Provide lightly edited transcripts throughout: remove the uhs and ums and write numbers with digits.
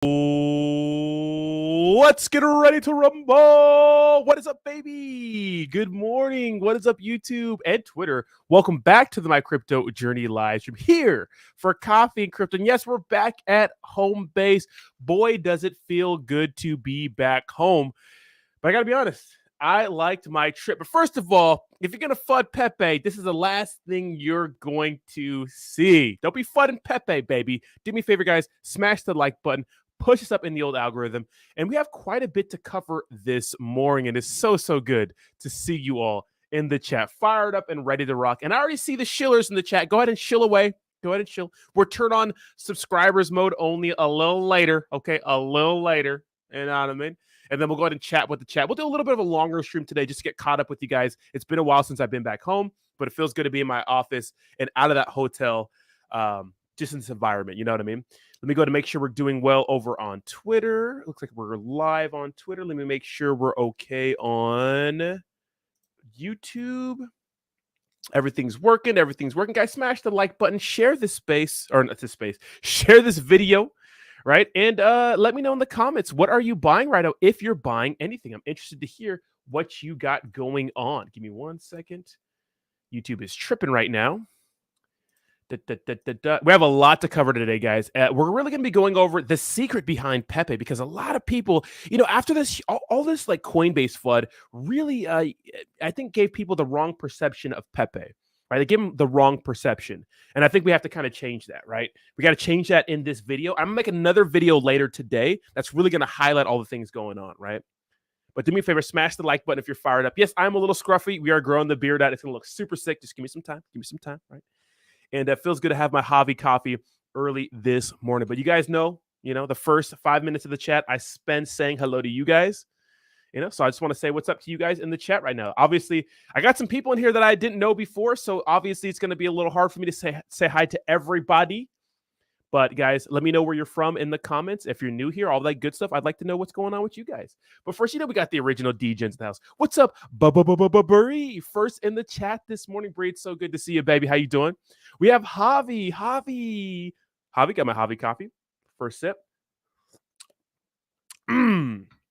Let's get ready to rumble. What is up, baby? Good morning. What is up, YouTube and Twitter? Welcome back to the My Crypto Journey live stream here for Coffee and Crypto. And yes, we're back at home base. Boy, does it feel good to be back home. But I got to be honest, I liked my trip. But first of all, if you're going to FUD Pepe, this is the last thing you're going to see. Don't be FUDing Pepe, baby. Do me a favor, guys. Smash the like button. Push us up in the old algorithm. And we have quite a bit to cover this morning. And it's so good to see you all in the chat, fired up and ready to rock. And I already see the shillers in the chat. Go ahead and shill away. Go ahead and chill. We're turned on subscribers mode only a little later. Okay, a little later. You know what I mean? And then we'll go ahead and chat with the chat. We'll do a little bit of a longer stream today just to get caught up with you guys. It's been a while since I've been back home, but it feels good to be in my office and out of that hotel, just in this environment. You know what I mean? Let me go to make sure we're doing well over on Twitter. Looks like we're live on Twitter. Let me make sure we're okay on YouTube. Everything's working. Everything's working. Guys, smash the like button. Share this space, or not this space. Share this video. Right. And let me know in the comments, what are you buying right now? If you're buying anything, I'm interested to hear what you got going on. Give me 1 second. YouTube is tripping right now. We have a lot to cover today, guys. We're really going to be going over the secret behind Pepe because a lot of people, after this, all this like Coinbase flood really, I think gave people the wrong perception of Pepe. Right? They give them the wrong perception. And I think we have to kind of change that, right? We got to change that in this video. I'm going to make another video later today that's really going to highlight all the things going on, right? But do me a favor, smash the like button if you're fired up. Yes, I'm a little scruffy. We are growing the beard out. It's going to look super sick. Just give me some time. Give me some time, right? And it feels good to have my Javi coffee early this morning. But you guys know, the first 5 minutes of the chat, I spend saying hello to you guys. So I just want to say what's up to you guys in the chat right now. Obviously, I got some people in here that I didn't know before, so obviously it's going to be a little hard for me to say hi to everybody. But guys, let me know where you're from in the comments. If you're new here, all that good stuff, I'd like to know what's going on with you guys. But first, we got the original DJs in the house. What's up, Bree? First in the chat this morning, Bree. It's so good to see you, baby. How you doing? We have Javi. Javi, got my Javi coffee. First sip.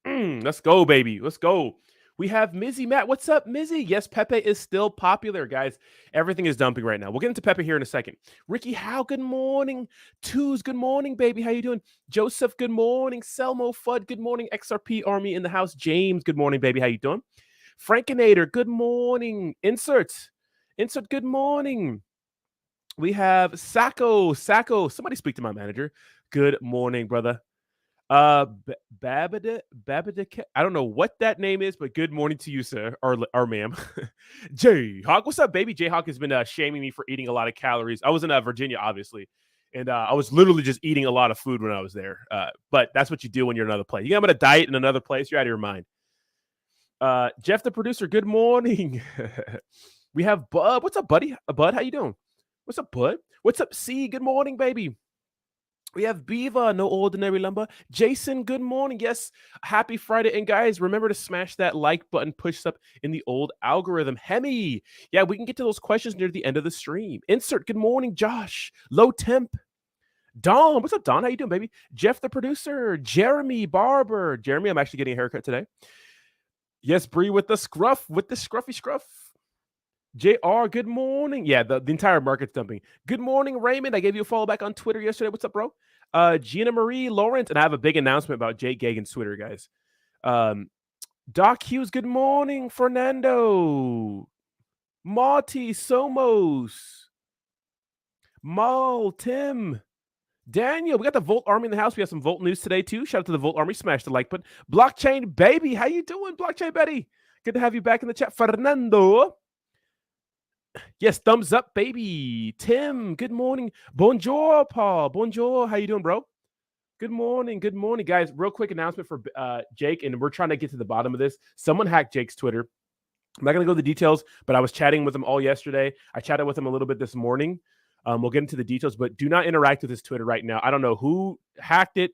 Let's go, baby. Let's go. We have Mizzy Matt. What's up, Mizzy? Yes, Pepe is still popular, guys. Everything is dumping right now. We'll get into Pepe here in a second. Ricky Howe, good morning. Twos, good morning, baby. How you doing? Joseph, good morning. Selmo Fudd, good morning. XRP Army in the house. James, good morning, baby. How you doing? Frankinator, good morning. Insert, good morning. We have Sacco. Somebody speak to my manager. Good morning, brother. Babada, I don't know what that name is, but good morning to you, sir, or ma'am. J-Hawk, what's up, baby? J-Hawk has been shaming me for eating a lot of calories. I was in Virginia, obviously, and I was literally just eating a lot of food when I was there. But that's what you do when you're in another place. I'm on a diet in another place. You're out of your mind. Jeff, the producer, good morning. We have Bud. What's up, buddy? Bud, how you doing? What's up, Bud? What's up, C? Good morning, baby. We have Beaver, no ordinary lumber. Jason, good morning. Yes, happy Friday. And guys, remember to smash that like button, push up in the old algorithm. Hemi, yeah, we can get to those questions near the end of the stream. Insert, good morning, Josh. Low temp. Don, what's up, Don? How you doing, baby? Jeff, the producer. Jeremy, barber. Jeremy, I'm actually getting a haircut today. Yes, Bree with the scruff, with the scruffy scruff. JR, good morning. Yeah, the entire market's dumping. Good morning, Raymond. I gave you a follow back on Twitter yesterday. What's up, bro? Gina Marie Lawrence. And I have a big announcement about Jake Gagain's Twitter, guys. Doc Hughes, good morning. Fernando. Marty Somos. Mal, Tim. Daniel, we got the Volt Army in the house. We have some Volt news today, too. Shout out to the Volt Army. Smash the like button. Blockchain Baby, how you doing, Blockchain Betty? Good to have you back in the chat. Fernando. Yes, thumbs up, baby. Tim, good morning. Bonjour, Paul. Bonjour. How you doing, bro? Good morning. Good morning, guys. Real quick announcement for Jake, and we're trying to get to the bottom of this. Someone hacked Jake's Twitter. I'm not going to go into the details, but I was chatting with him all yesterday. I chatted with him a little bit this morning. We'll get into the details, but do not interact with his Twitter right now. I don't know who hacked it.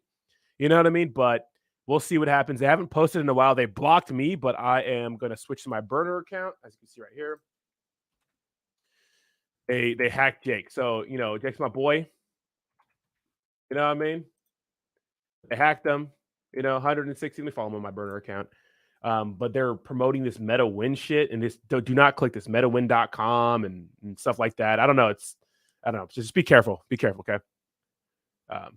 You know what I mean? But we'll see what happens. They haven't posted in a while. They blocked me, but I am going to switch to my burner account, as you can see right here. They hacked Jake. So, Jake's my boy. You know what I mean? They hacked them. 160. Let me follow them on my burner account. But they're promoting this meta win shit and this do not click this metawin.com and stuff like that. I don't know. I don't know. Just be careful. Be careful, okay?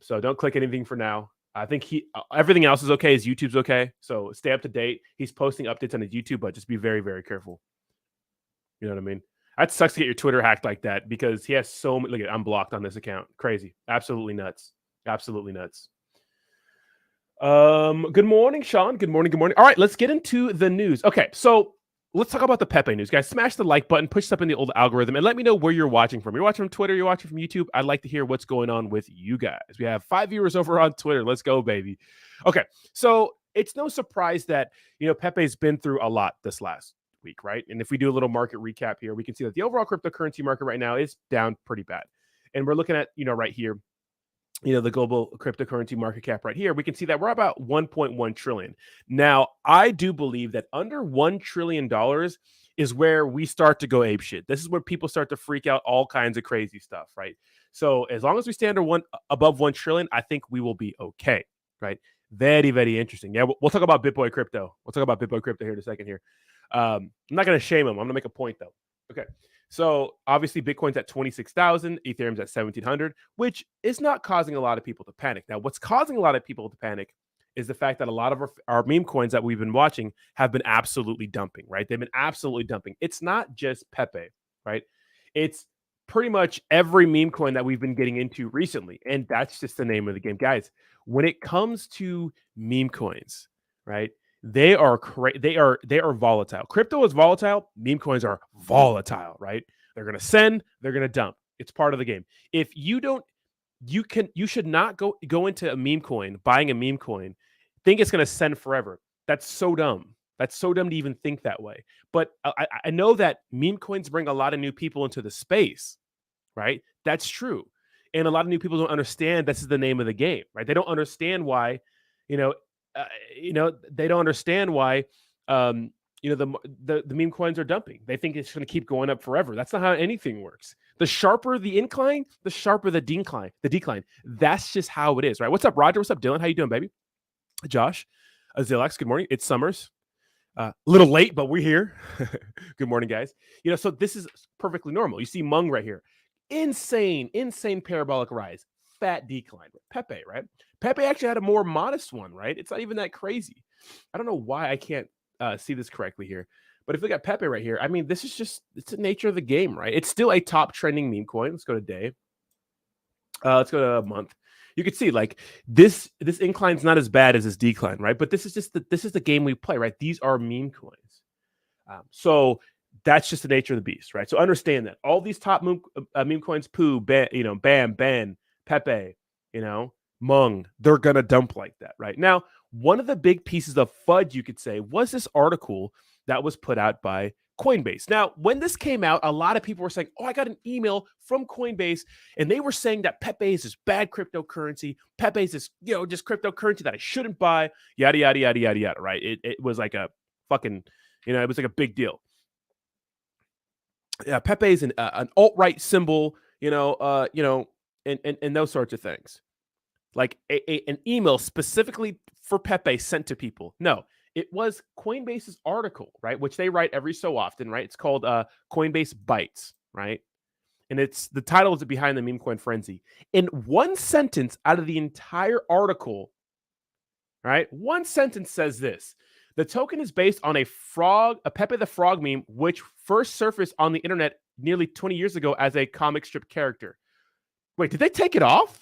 So don't click anything for now. I think everything else is okay. His YouTube's okay. So stay up to date. He's posting updates on his YouTube, but just be very, very careful. You know what I mean? That sucks to get your Twitter hacked like that because he has so many. Look, I'm blocked on this account. Crazy. Absolutely nuts. Absolutely nuts. Good morning, Sean. Good morning. Good morning. All right, let's get into the news. Okay, so let's talk about the Pepe news, guys. Smash the like button, push up in the old algorithm, and let me know where you're watching from. You're watching from Twitter, you're watching from YouTube. I'd like to hear what's going on with you guys. We have 5 viewers over on Twitter. Let's go, baby. Okay, so it's no surprise that Pepe's been through a lot this last week, right? And if we do a little market recap here, we can see that the overall cryptocurrency market right now is down pretty bad. And we're looking at, right here, the global cryptocurrency market cap right here, we can see that we're about 1.1 trillion. Now, I do believe that under $1 trillion is where we start to go apeshit. This is where people start to freak out, all kinds of crazy stuff, right? So as long as we stay above 1 trillion, I think we will be okay, right? Very, very interesting. Yeah, we'll talk about BitBoy crypto. We'll talk about BitBoy crypto here in a second here. I'm not going to shame him. I'm going to make a point, though. Okay. So obviously Bitcoin's at 26,000, Ethereum's at 1,700, which is not causing a lot of people to panic. Now, what's causing a lot of people to panic is the fact that a lot of our meme coins that we've been watching have been absolutely dumping, right? They've been absolutely dumping. It's not just Pepe, right? It's pretty much every meme coin that we've been getting into recently. And that's just the name of the game. Guys, when it comes to meme coins, right? They are volatile. Crypto is volatile. Meme coins are volatile, right? They're going to send, they're going to dump. It's part of the game. If you don't, you should not go into a meme coin, buying a meme coin, think it's going to send forever. That's so dumb. That's so dumb to even think that way. But I know that meme coins bring a lot of new people into the space, right? That's true. And a lot of new people don't understand this is the name of the game, right? They don't understand why, they don't understand why, the meme coins are dumping. They think it's going to keep going up forever. That's not how anything works. The sharper the incline, the sharper the decline. That's just how it is, right? What's up, Roger? What's up, Dylan? How you doing, baby? Josh, Zilax, good morning. It's Summers. A little late, but we're here. Good morning, guys. So this is perfectly normal. You see Mung right here. Insane parabolic rise. Fat decline. Pepe, right? Pepe actually had a more modest one, right? It's not even that crazy. I don't know why I can't see this correctly here. But if we got Pepe right here, I mean, this is just, it's the nature of the game, right? It's still a top trending meme coin. Let's go to day. Let's go to a month. You can see like this incline's not as bad as this decline, right? But this is the game we play, right? These are meme coins. So that's just the nature of the beast, right? So understand that all these top meme coins, Poo, Bam, Ben, Pepe, Mung, they're gonna dump like that, right? Now, one of the big pieces of FUD, you could say, was this article that was put out by Coinbase. Now, when this came out, a lot of people were saying, oh, I got an email from Coinbase, and they were saying that Pepe is this bad cryptocurrency. Pepe is this, just cryptocurrency that I shouldn't buy, yada, yada, yada, yada, yada, right? It was like a fucking, it was like a big deal. Yeah, Pepe is an alt-right symbol, and those sorts of things. Like an email specifically for Pepe sent to people. No, it was Coinbase's article, right? Which they write every so often, right? It's called Coinbase Bites, right? And it's the title is Behind the Meme Coin Frenzy. In one sentence out of the entire article, right? One sentence says this. The token is based on a Pepe the Frog meme, which first surfaced on the internet nearly 20 years ago as a comic strip character. Wait, did they take it off?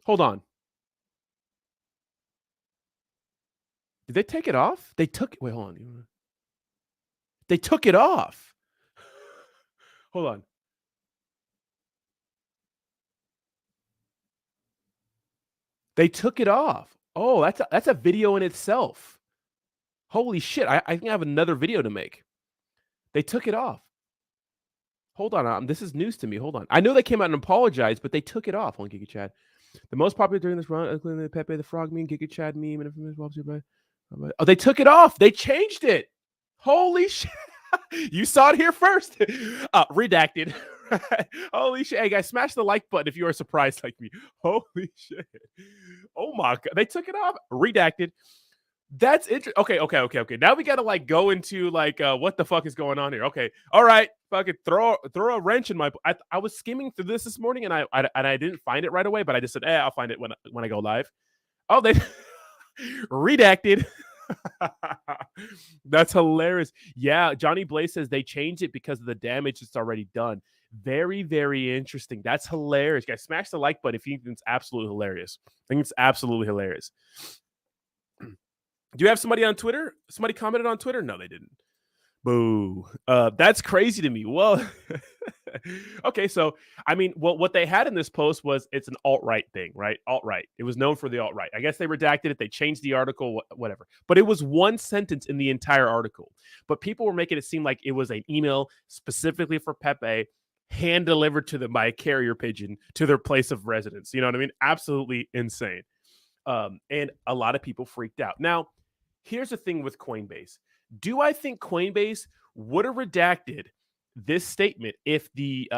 Hold on. Did they take it off? Wait, hold on. They took it off. Hold on. They took it off. Oh, that's a video in itself. Holy shit. I think I have another video to make. They took it off. Hold on. This is news to me. Hold on. I know they came out and apologized, but they took it off on Giga Chad. The most popular during this run, including the Pepe the Frog meme, Giga Chad meme, and information. Oh, they took it off. They changed it. Holy shit. You saw it here first. Redacted. Holy shit. Hey, guys, smash the like button if you are surprised like me. Holy shit. Oh my God. They took it off. Redacted. That's interesting. Okay. Now we gotta like go into like what the fuck is going on here? Okay, all right, fucking throw a wrench in my. I was skimming through this morning and I didn't find it right away, but I just said, I'll find it when I go live. Oh, they redacted. That's hilarious. Yeah, Johnny Blaze says they changed it because of the damage that's already done. Very, very interesting. That's hilarious, guys. Smash the like button if you think it's absolutely hilarious. I think it's absolutely hilarious. Do you have somebody on Twitter? Somebody commented on Twitter? No, they didn't. Boo. That's crazy to me. Well, okay, so I mean, what they had in this post was it's an alt-right thing, right? Alt-right. It was known for the alt-right. I guess they redacted it. They changed the article, whatever. But it was one sentence in the entire article. But people were making it seem like it was an email specifically for Pepe, hand delivered to them by a carrier pigeon to their place of residence. You know what I mean? Absolutely insane. And a lot of people freaked out. Now, here's the thing with Coinbase. Do I think Coinbase would have redacted this statement if the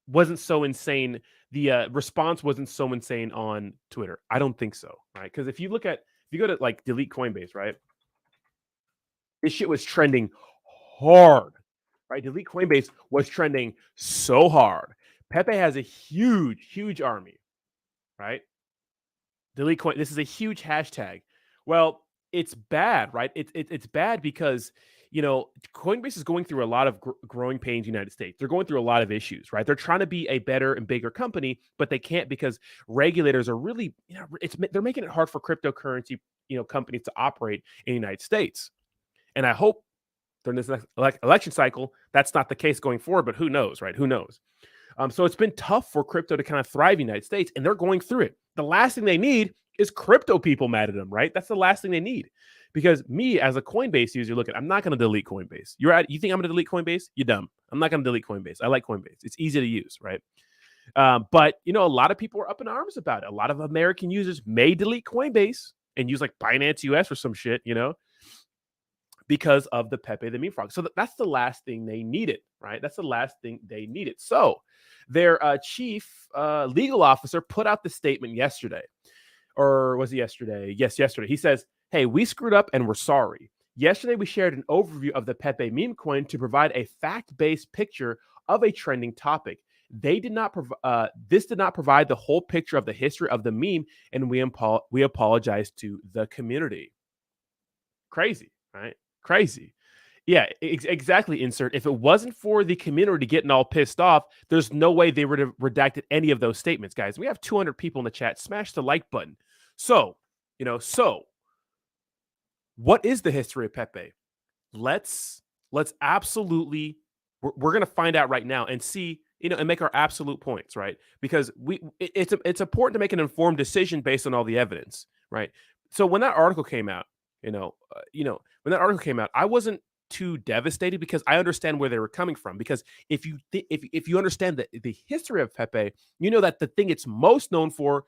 wasn't so insane, the response wasn't so insane on Twitter? I don't think so, right? Because if you go to like delete Coinbase, right? This shit was trending hard, right? Delete Coinbase was trending so hard. Pepe has a huge army, right? Delete coin. This is a huge hashtag. Well, it's bad, right? It's bad because Coinbase is going through a lot of growing pains in the United States. They're going through a lot of issues, right? They're trying to be a better and bigger company, but they can't because regulators are really, they're making it hard for cryptocurrency, companies to operate in the United States. And I hope during this next election cycle, that's not the case going forward. But who knows, right? Who knows? So it's been tough for crypto to kind of thrive in the United States, and they're going through it. The last thing they need is crypto people mad at them, right? That's the last thing they need. Because me, as a Coinbase user, I'm not going to delete Coinbase. You think I'm going to delete Coinbase? You're dumb. I'm not going to delete Coinbase. I like Coinbase. It's easy to use, right? But, a lot of people are up in arms about it. A lot of American users may delete Coinbase and use like Binance US or some shit, because of the Pepe the meme frog. So that's the last thing they needed, right? That's the last thing they needed. So their chief legal officer put out the statement yesterday. Or was it yesterday? Yes, yesterday. He says, hey, we screwed up and we're sorry. Yesterday, we shared an overview of the Pepe meme coin to provide a fact-based picture of a trending topic. This did not provide the whole picture of the history of the meme, and we apologize to the community. Crazy, right? Crazy. Yeah, exactly, Insert. If it wasn't for the community getting all pissed off, there's no way they would have redacted any of those statements, guys. We have 200 people in the chat. Smash the like button. So, what is the history of Pepe? Let's absolutely, we're going to find out right now and see, and make our absolute points, right? Because it's important to make an informed decision based on all the evidence, right? So when that article came out, when that article came out, I wasn't too devastated because I understand where they were coming from. Because if you understand the history of Pepe, you know that the thing it's most known for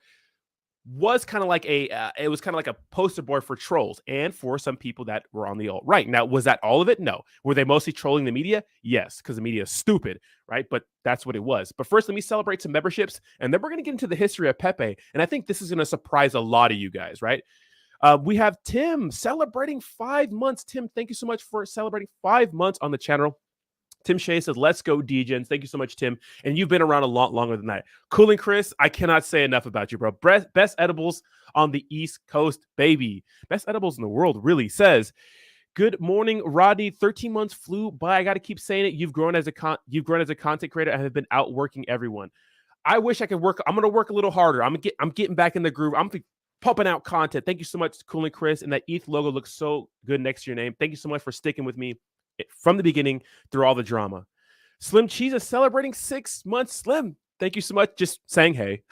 was kind of like a poster boy for trolls and for some people that were on the alt-right. Now, was that all of it? No. Were they mostly trolling the media? Yes, because the media is stupid, right? But that's what it was. But first, let me celebrate some memberships, and then we're going to get into the history of Pepe. And I think this is going to surprise a lot of you guys, right? We have Tim celebrating 5 months. Tim, thank you so much for celebrating 5 months on the channel. Tim Shea says, let's go, DJs. Thank you so much, Tim. And you've been around a lot longer than that. Cooling Chris, I cannot say enough about you, bro. Best edibles on the East Coast, baby. Best edibles in the world, really. Says, good morning, Rodney. 13 months flew by. I got to keep saying it. You've grown as a content creator and have been outworking everyone. I wish I could work. I'm going to work a little harder. I'm getting back in the groove. I'm pumping out content. Thank you so much, Cooling Chris. And that ETH logo looks so good next to your name. Thank you so much for sticking with me from the beginning through all the drama. Slim Cheese is celebrating 6 months. Slim, thank you so much. Just saying hey.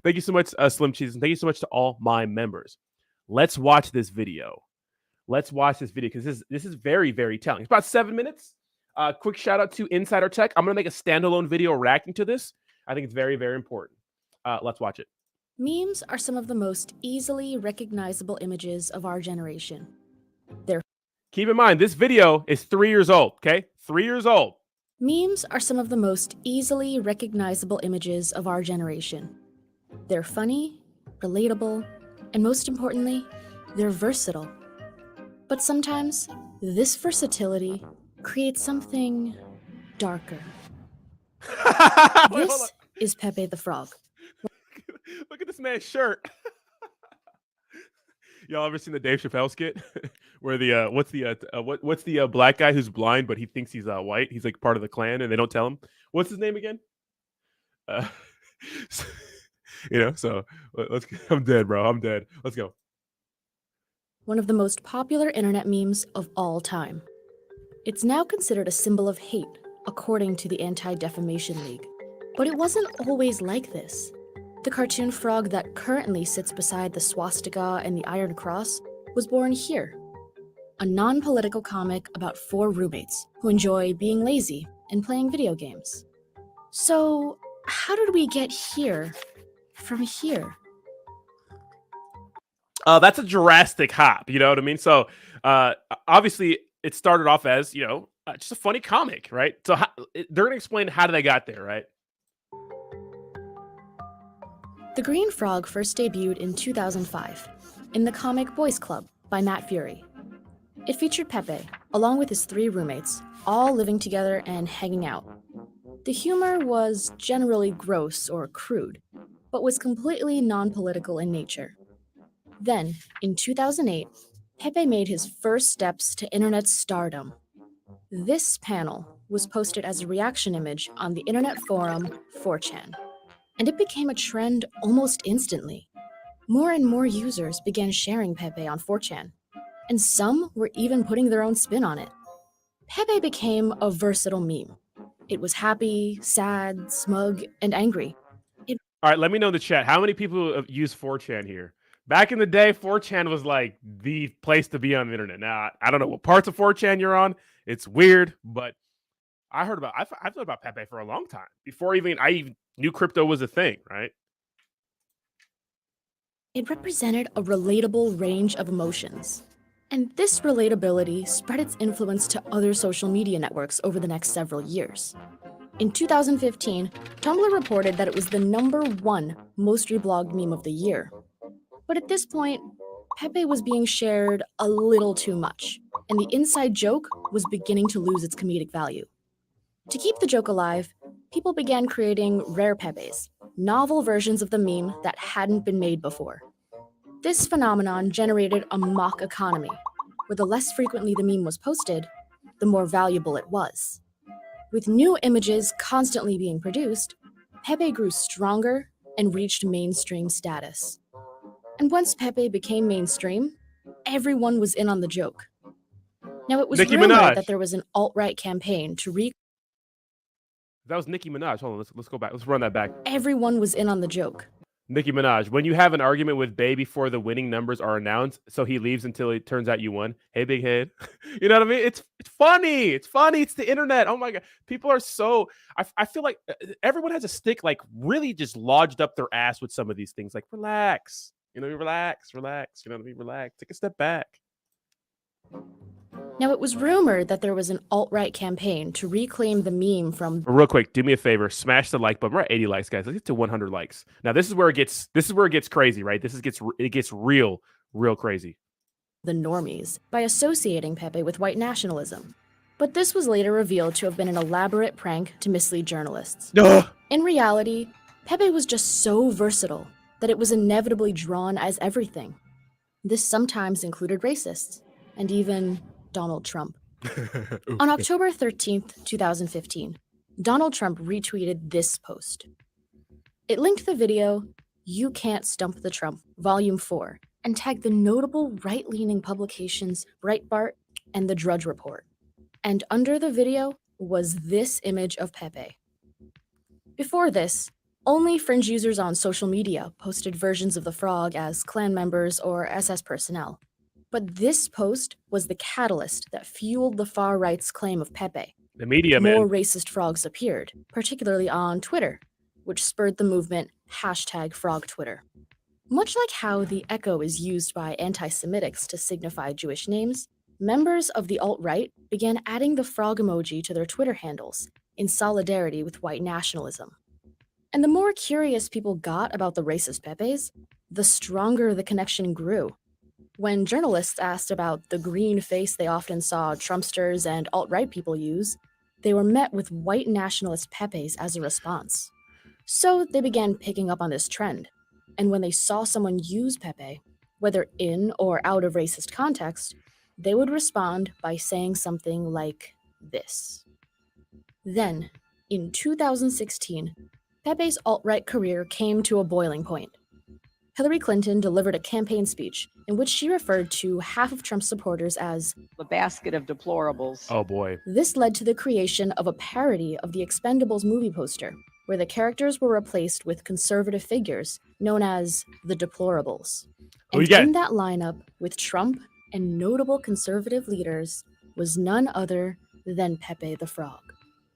Thank you so much, Slim Cheese. And thank you so much to all my members. Let's watch this video. Let's watch this video because this is very, very telling. It's about 7 minutes. Quick shout out to Insider Tech. I'm going to make a standalone video reacting to this. I think it's very, very important. Let's watch it. Memes are some of the most easily recognizable images of our generation. Keep in mind, this video is 3 years old, okay? 3 years old. Memes are some of the most easily recognizable images of our generation. They're funny, relatable, and most importantly, they're versatile. But sometimes, this versatility creates something darker. Wait, hold on. This is Pepe the Frog. Look at this man's shirt. Y'all ever seen the Dave Chappelle skit where the what's the black guy who's blind but he thinks he's white? He's like part of the Klan and they don't tell him. What's his name again? Uh, So let's. I'm dead, bro. I'm dead. Let's go. One of the most popular internet memes of all time. It's now considered a symbol of hate, according to the Anti-Defamation League. But it wasn't always like this. The cartoon frog that currently sits beside the swastika and the Iron Cross was born here. A non-political comic about 4 roommates who enjoy being lazy and playing video games. So, how did we get here from here? That's a drastic hop. You know what I mean? So obviously it started off as just a funny comic, right? So they're gonna explain how they got there, right? The Green Frog first debuted in 2005 in the comic Boys Club by Matt Fury. It featured Pepe, along with his 3 roommates, all living together and hanging out. The humor was generally gross or crude, but was completely non-political in nature. Then, in 2008, Pepe made his first steps to internet stardom. This panel was posted as a reaction image on the internet forum 4chan, and it became a trend almost instantly. More and more users began sharing Pepe on 4chan, and some were even putting their own spin on it. Pepe became a versatile meme. It was happy, sad, smug, and angry. All right, let me know in the chat how many people have used 4chan here. Back in the day, 4chan was like the place to be on the internet. Now, I don't know what parts of 4chan you're on. It's weird, but I've thought about Pepe for a long time before I even knew crypto was a thing, right? It represented a relatable range of emotions. And this relatability spread its influence to other social media networks over the next several years. In 2015, Tumblr reported that it was the #1 most reblogged meme of the year. But at this point, Pepe was being shared a little too much, and the inside joke was beginning to lose its comedic value. To keep the joke alive, people began creating rare Pepes, novel versions of the meme that hadn't been made before. This phenomenon generated a mock economy, where the less frequently the meme was posted, the more valuable it was. With new images constantly being produced, Pepe grew stronger and reached mainstream status. And once Pepe became mainstream, everyone was in on the joke. Now, it was Nicki rumored Minaj. that there was an alt-right campaign to That was Nicki Minaj. Hold on, let's go back. Let's run that back. Everyone was in on the joke. Nicki Minaj. When you have an argument with Bae before the winning numbers are announced, so he leaves until it turns out you won. Hey, big head. You know what I mean? It's funny. It's funny. It's the internet. Oh my god, people are so. I feel like everyone has a stick like really just lodged up their ass with some of these things. Like relax. Relax. You know what I mean? Relax. Take a step back. Now, it was rumored that there was an alt-right campaign to reclaim the meme from. Real quick, do me a favor, smash the like button. We're at 80 likes, guys. Let's get to 100 likes. Now, this is where it gets crazy, right? It gets real crazy. The normies by associating Pepe with white nationalism. But this was later revealed to have been an elaborate prank to mislead journalists. In reality, Pepe was just so versatile that it was inevitably drawn as everything. This sometimes included racists, and even Donald Trump. On October 13th, 2015, Donald Trump retweeted this post. It linked the video, "You Can't Stump the Trump, Volume 4, and tagged the notable right-leaning publications Breitbart and The Drudge Report. And under the video was this image of Pepe. Before this, only fringe users on social media posted versions of the frog as Klan members or SS personnel. But this post was the catalyst that fueled the far right's claim of Pepe. The media, More man. racist frogs appeared, particularly on Twitter, which spurred the movement #FrogTwitter. Much like how the echo is used by anti-Semitics to signify Jewish names, members of the alt-right began adding the frog emoji to their Twitter handles in solidarity with white nationalism. And the more curious people got about the racist Pepes, the stronger the connection grew. When journalists asked about the green face they often saw Trumpsters and alt-right people use, they were met with white nationalist Pepes as a response. So they began picking up on this trend, and when they saw someone use Pepe, whether in or out of racist context, they would respond by saying something like this. Then, in 2016, Pepe's alt-right career came to a boiling point. Hillary Clinton delivered a campaign speech in which she referred to half of Trump's supporters as the basket of deplorables. Oh boy. This led to the creation of a parody of the Expendables movie poster, where the characters were replaced with conservative figures known as the deplorables. Who And you got? in that lineup, with Trump and notable conservative leaders, was none other than Pepe the Frog.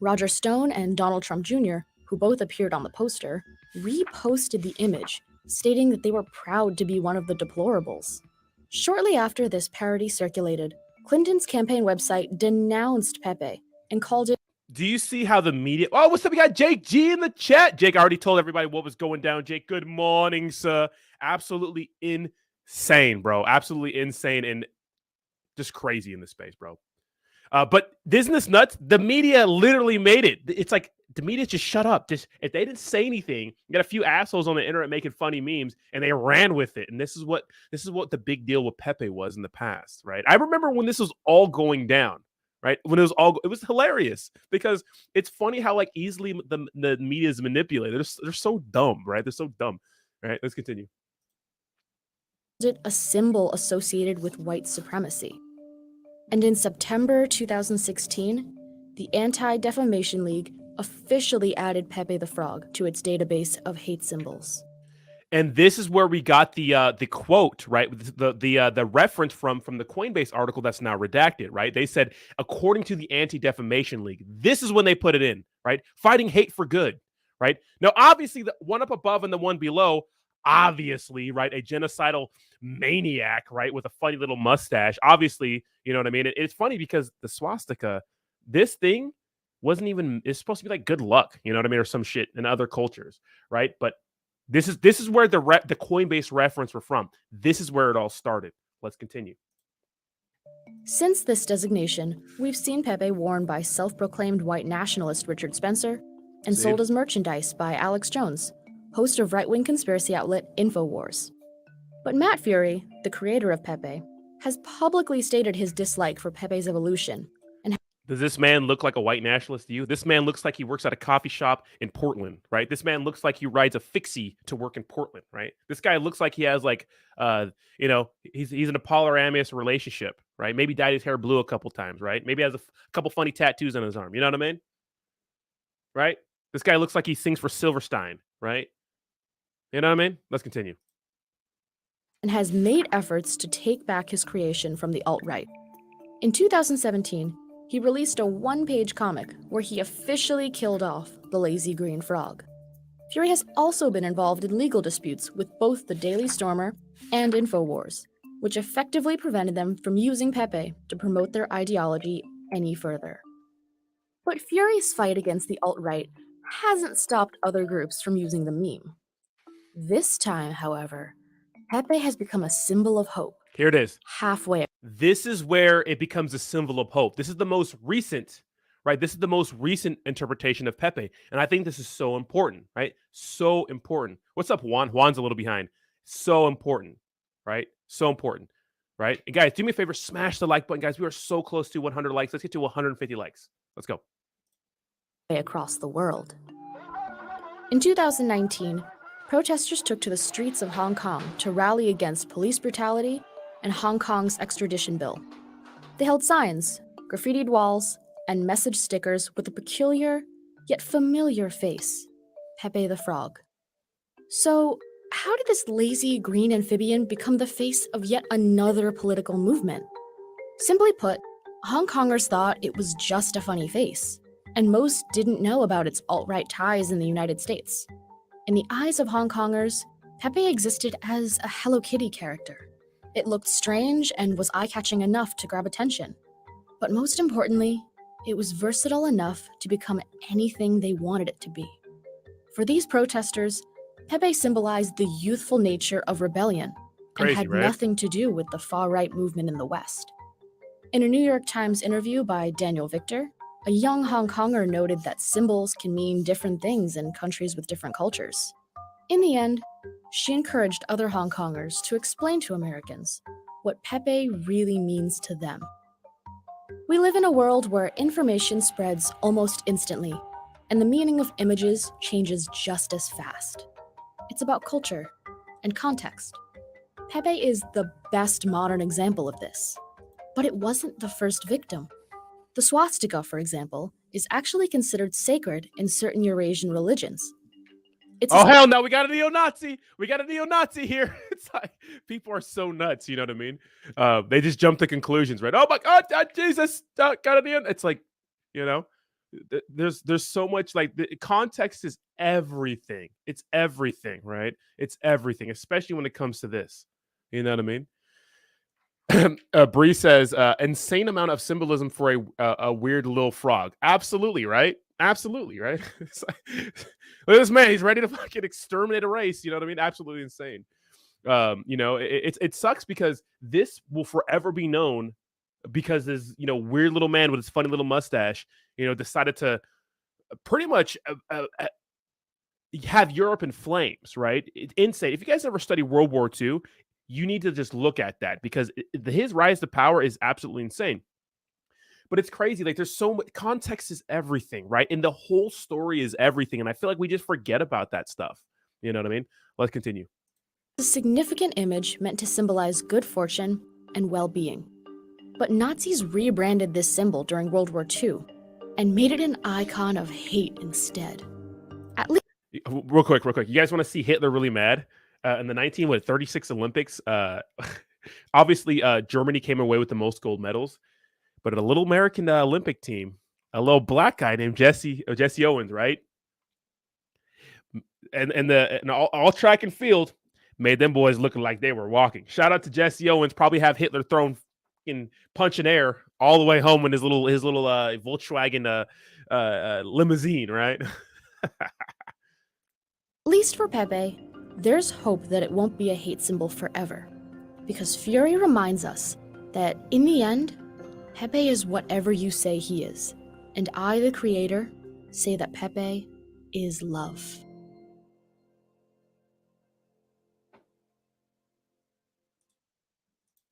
Roger Stone and Donald Trump Jr., who both appeared on the poster, reposted the image, stating that they were proud to be one of the deplorables. Shortly after this parody circulated, Clinton's campaign website denounced Pepe and called it. Do you see how the media... Oh, what's up? We got Jake G in the chat. Jake already told everybody what was going down. Jake, good morning, sir. Absolutely insane, bro. Absolutely insane and just crazy in this space, bro. But isn't this nuts? The media literally made it. It's like the media just shut up. Just if they didn't say anything, you got a few assholes on the internet making funny memes, and they ran with it. And this is what the big deal with Pepe was in the past, right? I remember when this was all going down, right? When it was hilarious because it's funny how like easily the media is manipulated. They're so dumb, right? They're so dumb. All right, let's continue. It a symbol associated with white supremacy. And in September 2016, the Anti-Defamation League officially added Pepe the Frog to its database of hate symbols. And this is where we got the quote, right? The reference from the Coinbase article that's now redacted, right? They said, according to the Anti-Defamation League, this is when they put it in, right? Fighting hate for good, right? Now, obviously, the one up above and the one below, obviously, right? A genocidal maniac, right? With a funny little mustache. Obviously, you know what I mean? It's funny because the swastika, this thing wasn't even, it's supposed to be like good luck, you know what I mean? Or some shit in other cultures, right? But this is where the Coinbase reference were from. This is where it all started. Let's continue. Since this designation, we've seen Pepe worn by self-proclaimed white nationalist Richard Spencer and sold as merchandise by Alex Jones, host of right-wing conspiracy outlet InfoWars. But Matt Fury, the creator of Pepe, has publicly stated his dislike for Pepe's evolution. And does this man look like a white nationalist to you? This man looks like he works at a coffee shop in Portland, right? This man looks like he rides a fixie to work in Portland, right? This guy looks like he has like, he's in a polyamorous relationship, right? Maybe dyed his hair blue a couple times, right? Maybe has a couple funny tattoos on his arm. You know what I mean? Right? This guy looks like he sings for Silverstein, right? You know what I mean? Let's continue. And has made efforts to take back his creation from the alt-right. In 2017, he released a one-page comic where he officially killed off the lazy green frog. Fury has also been involved in legal disputes with both the Daily Stormer and InfoWars, which effectively prevented them from using Pepe to promote their ideology any further. But Fury's fight against the alt-right hasn't stopped other groups from using the meme. This time, however, Pepe has become a symbol of hope. Here it is. Halfway. This is where it becomes a symbol of hope. This is the most recent, right? This is the most recent interpretation of Pepe. And I think this is so important, right? So important. What's up, Juan? Juan's a little behind. So important, right? So important, right? And guys, do me a favor, smash the like button. Guys, we are so close to 100 likes. Let's get to 150 likes. Let's go. Across the world. In 2019, protesters took to the streets of Hong Kong to rally against police brutality and Hong Kong's extradition bill. They held signs, graffitied walls, and message stickers with a peculiar, yet familiar face, Pepe the Frog. So, how did this lazy green amphibian become the face of yet another political movement? Simply put, Hong Kongers thought it was just a funny face, and most didn't know about its alt-right ties in the United States. In the eyes of Hong Kongers, Pepe existed as a Hello Kitty character. It looked strange and was eye-catching enough to grab attention. But most importantly, it was versatile enough to become anything they wanted it to be. For these protesters, Pepe symbolized the youthful nature of rebellion and Crazy, had right? nothing to do with the far-right movement in the West. In a New York Times interview by Daniel Victor, a young Hong Konger noted that symbols can mean different things in countries with different cultures. In the end, she encouraged other Hong Kongers to explain to Americans what Pepe really means to them. We live in a world where information spreads almost instantly, and the meaning of images changes just as fast. It's about culture and context. Pepe is the best modern example of this. But it wasn't the first victim. The swastika, for example, is actually considered sacred in certain Eurasian religions. Oh, hell no, we got a neo-Nazi. We got a neo-Nazi here. It's like, people are so nuts, you know what I mean? They just jump to conclusions, right? Oh my God, Jesus, got a neo. It's like, you know, there's so much, like, the context is everything. It's everything, right? It's everything, especially when it comes to this. You know what I mean? Bree says, insane amount of symbolism for a weird little frog. Absolutely, right? Absolutely, right? It's like, look at this man. He's ready to fucking exterminate a race. You know what I mean? Absolutely insane. You know, it sucks because this will forever be known because this, you know, weird little man with his funny little mustache, you know, decided to pretty much have Europe in flames, right? It's insane. If you guys ever study World War II, you need to just look at that because his rise to power is absolutely insane. But it's crazy. Like, there's so much context is everything, right? And the whole story is everything. And I feel like we just forget about that stuff. You know what I mean? Let's continue. A significant image meant to symbolize good fortune and well-being. But Nazis rebranded this symbol during World War II and made it an icon of hate instead. At least Real quick. You guys want to see Hitler really mad? In the 1936 Olympics, obviously Germany came away with the most gold medals, but a little American Olympic team, a little black guy named Jesse Owens, right? And all track and field made them boys looking like they were walking. Shout out to Jesse Owens. Probably have Hitler thrown in punch in air all the way home in his little Volkswagen limousine, right? At least for Pepe, there's hope that it won't be a hate symbol forever, because Fury reminds us that in the end, Pepe is whatever you say he is, and I, the creator, say that Pepe is love.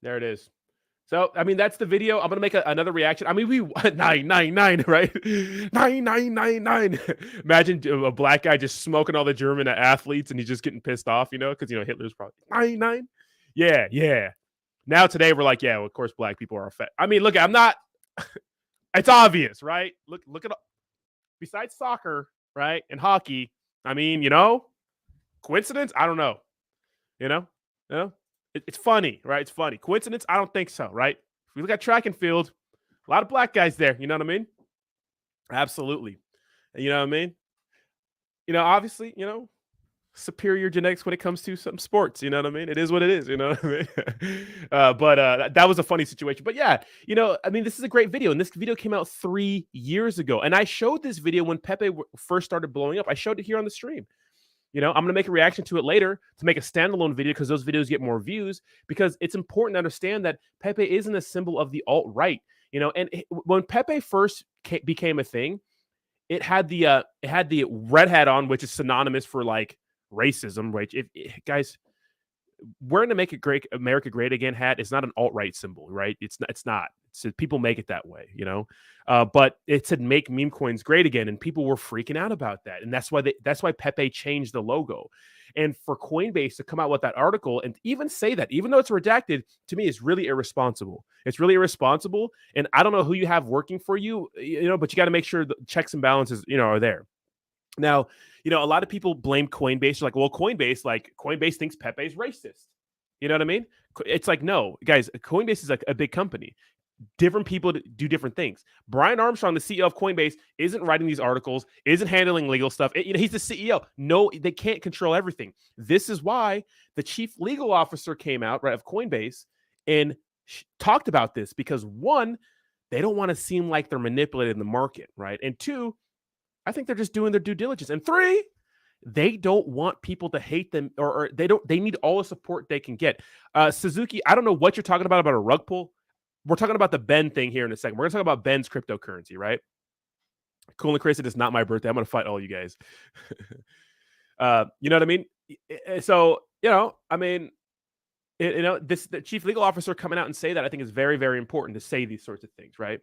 There it is. So, I mean, that's the video. I'm going to make another reaction. I mean, we 999, right? 9999. Imagine a black guy just smoking all the German athletes and he's just getting pissed off, you know, because, you know, Hitler's probably 99. Yeah. Now today we're like, yeah, well, of course, black people are fat. I mean, look, I'm not, it's obvious, right? Look at, besides soccer, right? And hockey, I mean, you know, coincidence? I don't know. You know? It's funny, right? It's funny. Coincidence? I don't think so, right? If we look at track and field, a lot of black guys there. You know what I mean? Absolutely. You know what I mean? You know, obviously, you know, superior genetics when it comes to some sports. You know what I mean? It is what it is. You know what I mean? That was a funny situation. But yeah, you know, I mean, this is a great video. And this video came out 3 years ago. And I showed this video when Pepe first started blowing up. I showed it here on the stream. You know, I'm going to make a reaction to it later to make a standalone video because those videos get more views, because it's important to understand that Pepe isn't a symbol of the alt-right, you know. And when Pepe first became a thing, it had the red hat on, which is synonymous for like racism, right? Guys, wearing to make it great America great again hat is not an alt-right symbol, right? It's not. So people make it that way, you know. But it said make meme coins great again, and people were freaking out about that. And that's why Pepe changed the logo. And for Coinbase to come out with that article and even say that, even though it's redacted, to me is really irresponsible. It's really irresponsible. And I don't know who you have working for you, you know, but you got to make sure the checks and balances, you know, are there. Now, you know, a lot of people blame Coinbase. They're like, well, Coinbase thinks Pepe is racist. You know what I mean? It's like, no, guys, Coinbase is like a big company. Different people do different things. Brian Armstrong, the CEO of Coinbase, isn't writing these articles, isn't handling legal stuff. You know, he's the CEO. No, they can't control everything. This is why the chief legal officer came out, right, of Coinbase and talked about this, because one, they don't want to seem like they're manipulating the market, right? And 2, I think they're just doing their due diligence. And 3, they don't want people to hate them, or they need all the support they can get. Suzuki, I don't know what you're talking about a rug pull. We're talking about the Ben thing here in a second. We're gonna talk about Ben's cryptocurrency, right? Cool and Chris, it is not my birthday. I'm gonna fight all you guys. You know what I mean? So, I mean, the chief legal officer coming out and say that, I think is very, very important to say these sorts of things, right?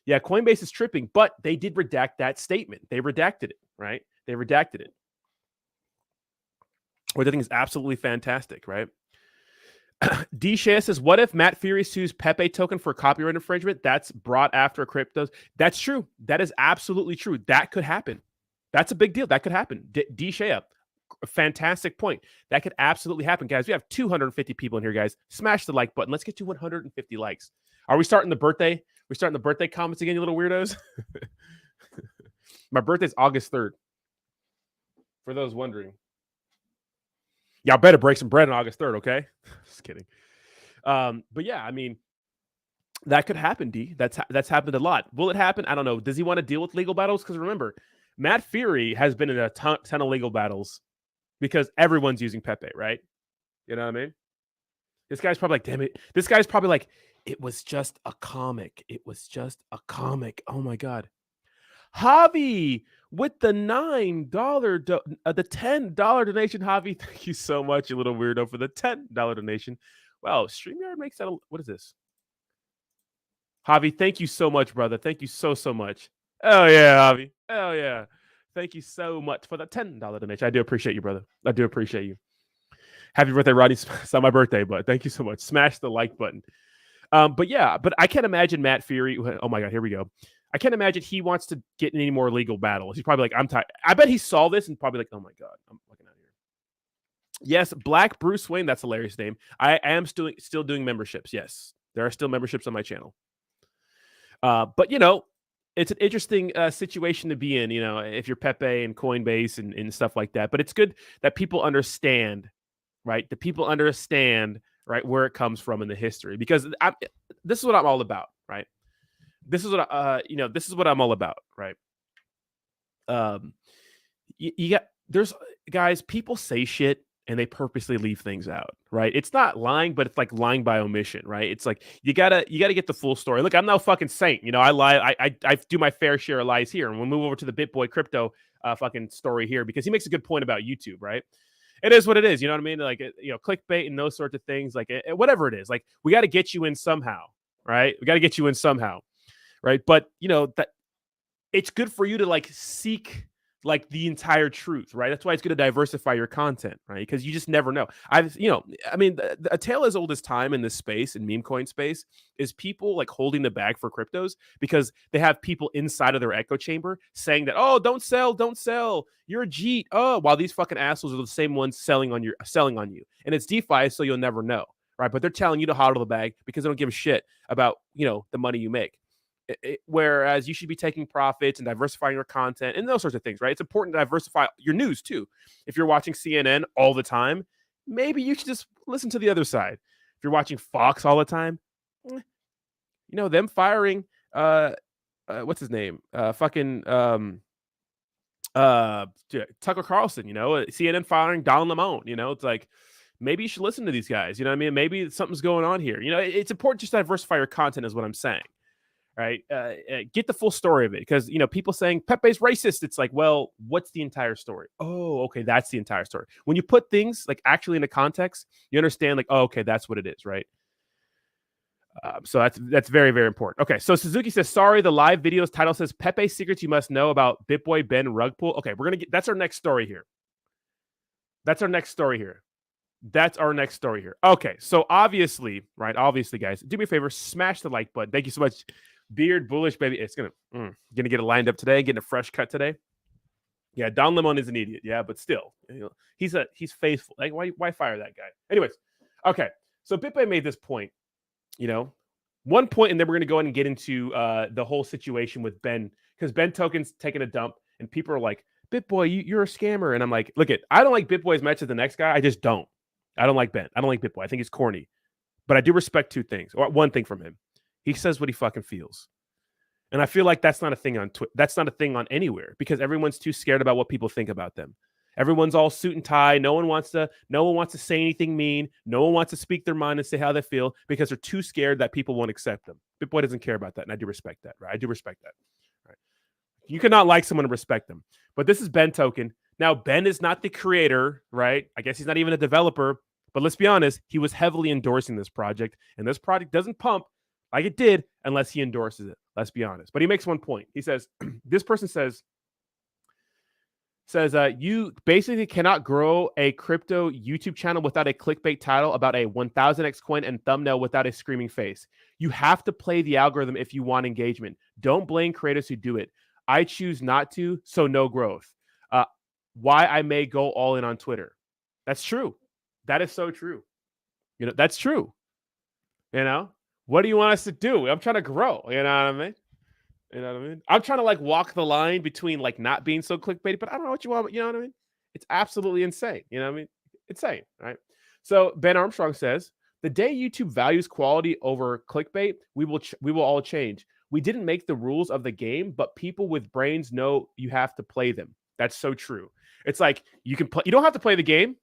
Yeah, Coinbase is tripping, but they did redact that statement. They redacted it, right? They redacted it, which I think is absolutely fantastic, right? D. Shea says, what if Matt Fury sues Pepe token for copyright infringement? That's brought after cryptos. That's true. That is absolutely true. That could happen. That's a big deal. That could happen. D. Shea, a fantastic point. That could absolutely happen, guys. We have 250 people in here, guys. Smash the like button. Let's get to 150 likes. Are we starting the birthday? We're starting the birthday comments again, you little weirdos? My birthday's August 3rd. For those wondering. Y'all better break some bread on August 3rd, okay? Just kidding. But yeah, I mean, that could happen, D. That's happened a lot. Will it happen? I don't know. Does he want to deal with legal battles? Because remember, Matt Fury has been in a ton of legal battles because everyone's using Pepe, right? You know what I mean? This guy's probably like, damn it. This guy's probably like, it was just a comic. It was just a comic. Oh my God. Javi with the $9, the $10 donation. Javi, thank you so much, you little weirdo, for the $10 donation. Wow, StreamYard makes that. What is this? Javi, thank you so much, brother. Thank you so much. Oh yeah, Javi. Oh yeah. Thank you so much for the $10 donation. I do appreciate you, brother. I do appreciate you. Happy birthday, Rodney. It's not my birthday, but thank you so much. Smash the like button. But yeah, but I can't imagine Matt Fury. Oh my God, here we go. I can't imagine he wants to get in any more legal battles. He's probably like, I'm tired. I bet he saw this and probably like, oh my God, I'm fucking out of here. Yes, Black Bruce Wayne. That's a hilarious name. I am still doing memberships. Yes, there are still memberships on my channel. But it's an interesting situation to be in, if you're Pepe and Coinbase and stuff like that. But it's good that people understand, right? The people understand, right, where it comes from in the history, because this is what I'm all about, right? This is what this is what I'm all about, right? There's guys, people say shit and they purposely leave things out, right? It's not lying, but it's like lying by omission, right? It's like you gotta get the full story. Look, I'm no fucking saint, I lie. I do my fair share of lies here, and we'll move over to the BitBoy crypto fucking story here, because he makes a good point about YouTube, right? It is what it is, you know what I mean? Like, clickbait and those sorts of things, like whatever it is, like we got to get you in somehow, right? We got to get you in somehow, right? But that it's good for you to like seek like the entire truth, right? That's why it's good to diversify your content, right? Because you just never know. I mean, a tale as old as time in this space, in meme coin space, is people like holding the bag for cryptos because they have people inside of their echo chamber saying that, oh, don't sell, you're a Jeet. Oh, while these fucking assholes are the same ones selling on you, and it's DeFi, so you'll never know, right? But they're telling you to hodl the bag because they don't give a shit about the money you make. Whereas you should be taking profits and diversifying your content and those sorts of things, right? It's important to diversify your news too. If you're watching CNN all the time, maybe you should just listen to the other side. If you're watching Fox all the time, them firing, what's his name? Tucker Carlson, CNN firing Don Lemon, it's like, maybe you should listen to these guys. You know what I mean? Maybe something's going on here. It's important just to diversify your content is what I'm saying. Right? Get the full story of it, because people saying Pepe's racist. It's like, well, what's the entire story? Oh, okay, that's the entire story. When you put things like actually into context, you understand like, oh, okay, that's what it is, right? So that's very, very important. Okay, so Suzuki says, sorry, the live video's title says PEPE Secrets You Must Know About BitBoy Ben Rug Pull. Okay, we're gonna get that's our next story here. Okay, so obviously, guys, do me a favor, smash the like button. Thank you so much. Beard Bullish, baby. It's gonna get it lined up today, getting a fresh cut today. Yeah, Don Lemon is an idiot. Yeah, but still, he's faithful. Like, why fire that guy? Anyways, okay. So BitBoy made this point, one point, and then we're gonna go in and get into the whole situation with Ben, because Ben token's taking a dump, and people are like, BitBoy, you're a scammer, and I'm like, look, I don't like BitBoy as much as the next guy. I just don't. I don't like Ben. I don't like BitBoy. I think he's corny, but I do respect two things, or one thing from him. He says what he fucking feels. And I feel like that's not a thing on that's not a thing on anywhere, because everyone's too scared about what people think about them. Everyone's all suit and tie. No one wants to say anything mean. No one wants to speak their mind and say how they feel, because they're too scared that people won't accept them. BitBoy doesn't care about that, and I do respect that, right? I do respect that. Right? You cannot like someone and respect them. But this is Ben Token. Now, Ben is not the creator, right? I guess he's not even a developer. But let's be honest, he was heavily endorsing this project, and this project doesn't pump like it did unless he endorses it. Let's be honest. But he makes one point. He says, this person says, you basically cannot grow a crypto YouTube channel without a clickbait title about a 1000x coin and thumbnail without a screaming face. You have to play the algorithm if you want engagement. Don't blame creators who do it. I choose not to, so no growth. Why I may go all in on Twitter. That's true. That is so true. You know, that's true. You know, what do you want us to do? I'm trying to grow. You know what I mean? You know what I mean? I'm trying to like walk the line between like not being so clickbait, but I don't know what you want. You know what I mean? It's absolutely insane. You know what I mean? Insane, right? So Ben Armstrong says, the day YouTube values quality over clickbait, we will all change. We didn't make the rules of the game, but people with brains know you have to play them. That's so true. It's like you don't have to play the game.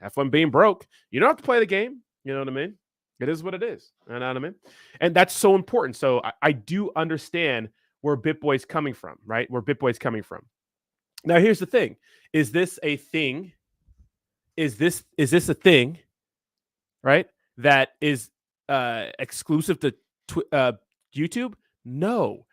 Have fun being broke. You don't have to play the game. You know what I mean? It is what it is. You know what I mean? And that's so important. So I do understand where BitBoy's coming from, right? Where BitBoy's coming from. Now, here's the thing. Is this a thing? Is this a thing, right? That is exclusive to YouTube? No.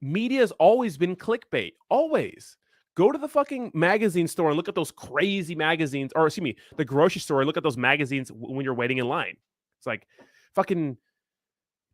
Media has always been clickbait. Always. Go to the fucking magazine store and look at those crazy magazines, or excuse me, the grocery store and look at those magazines when you're waiting in line. It's like fucking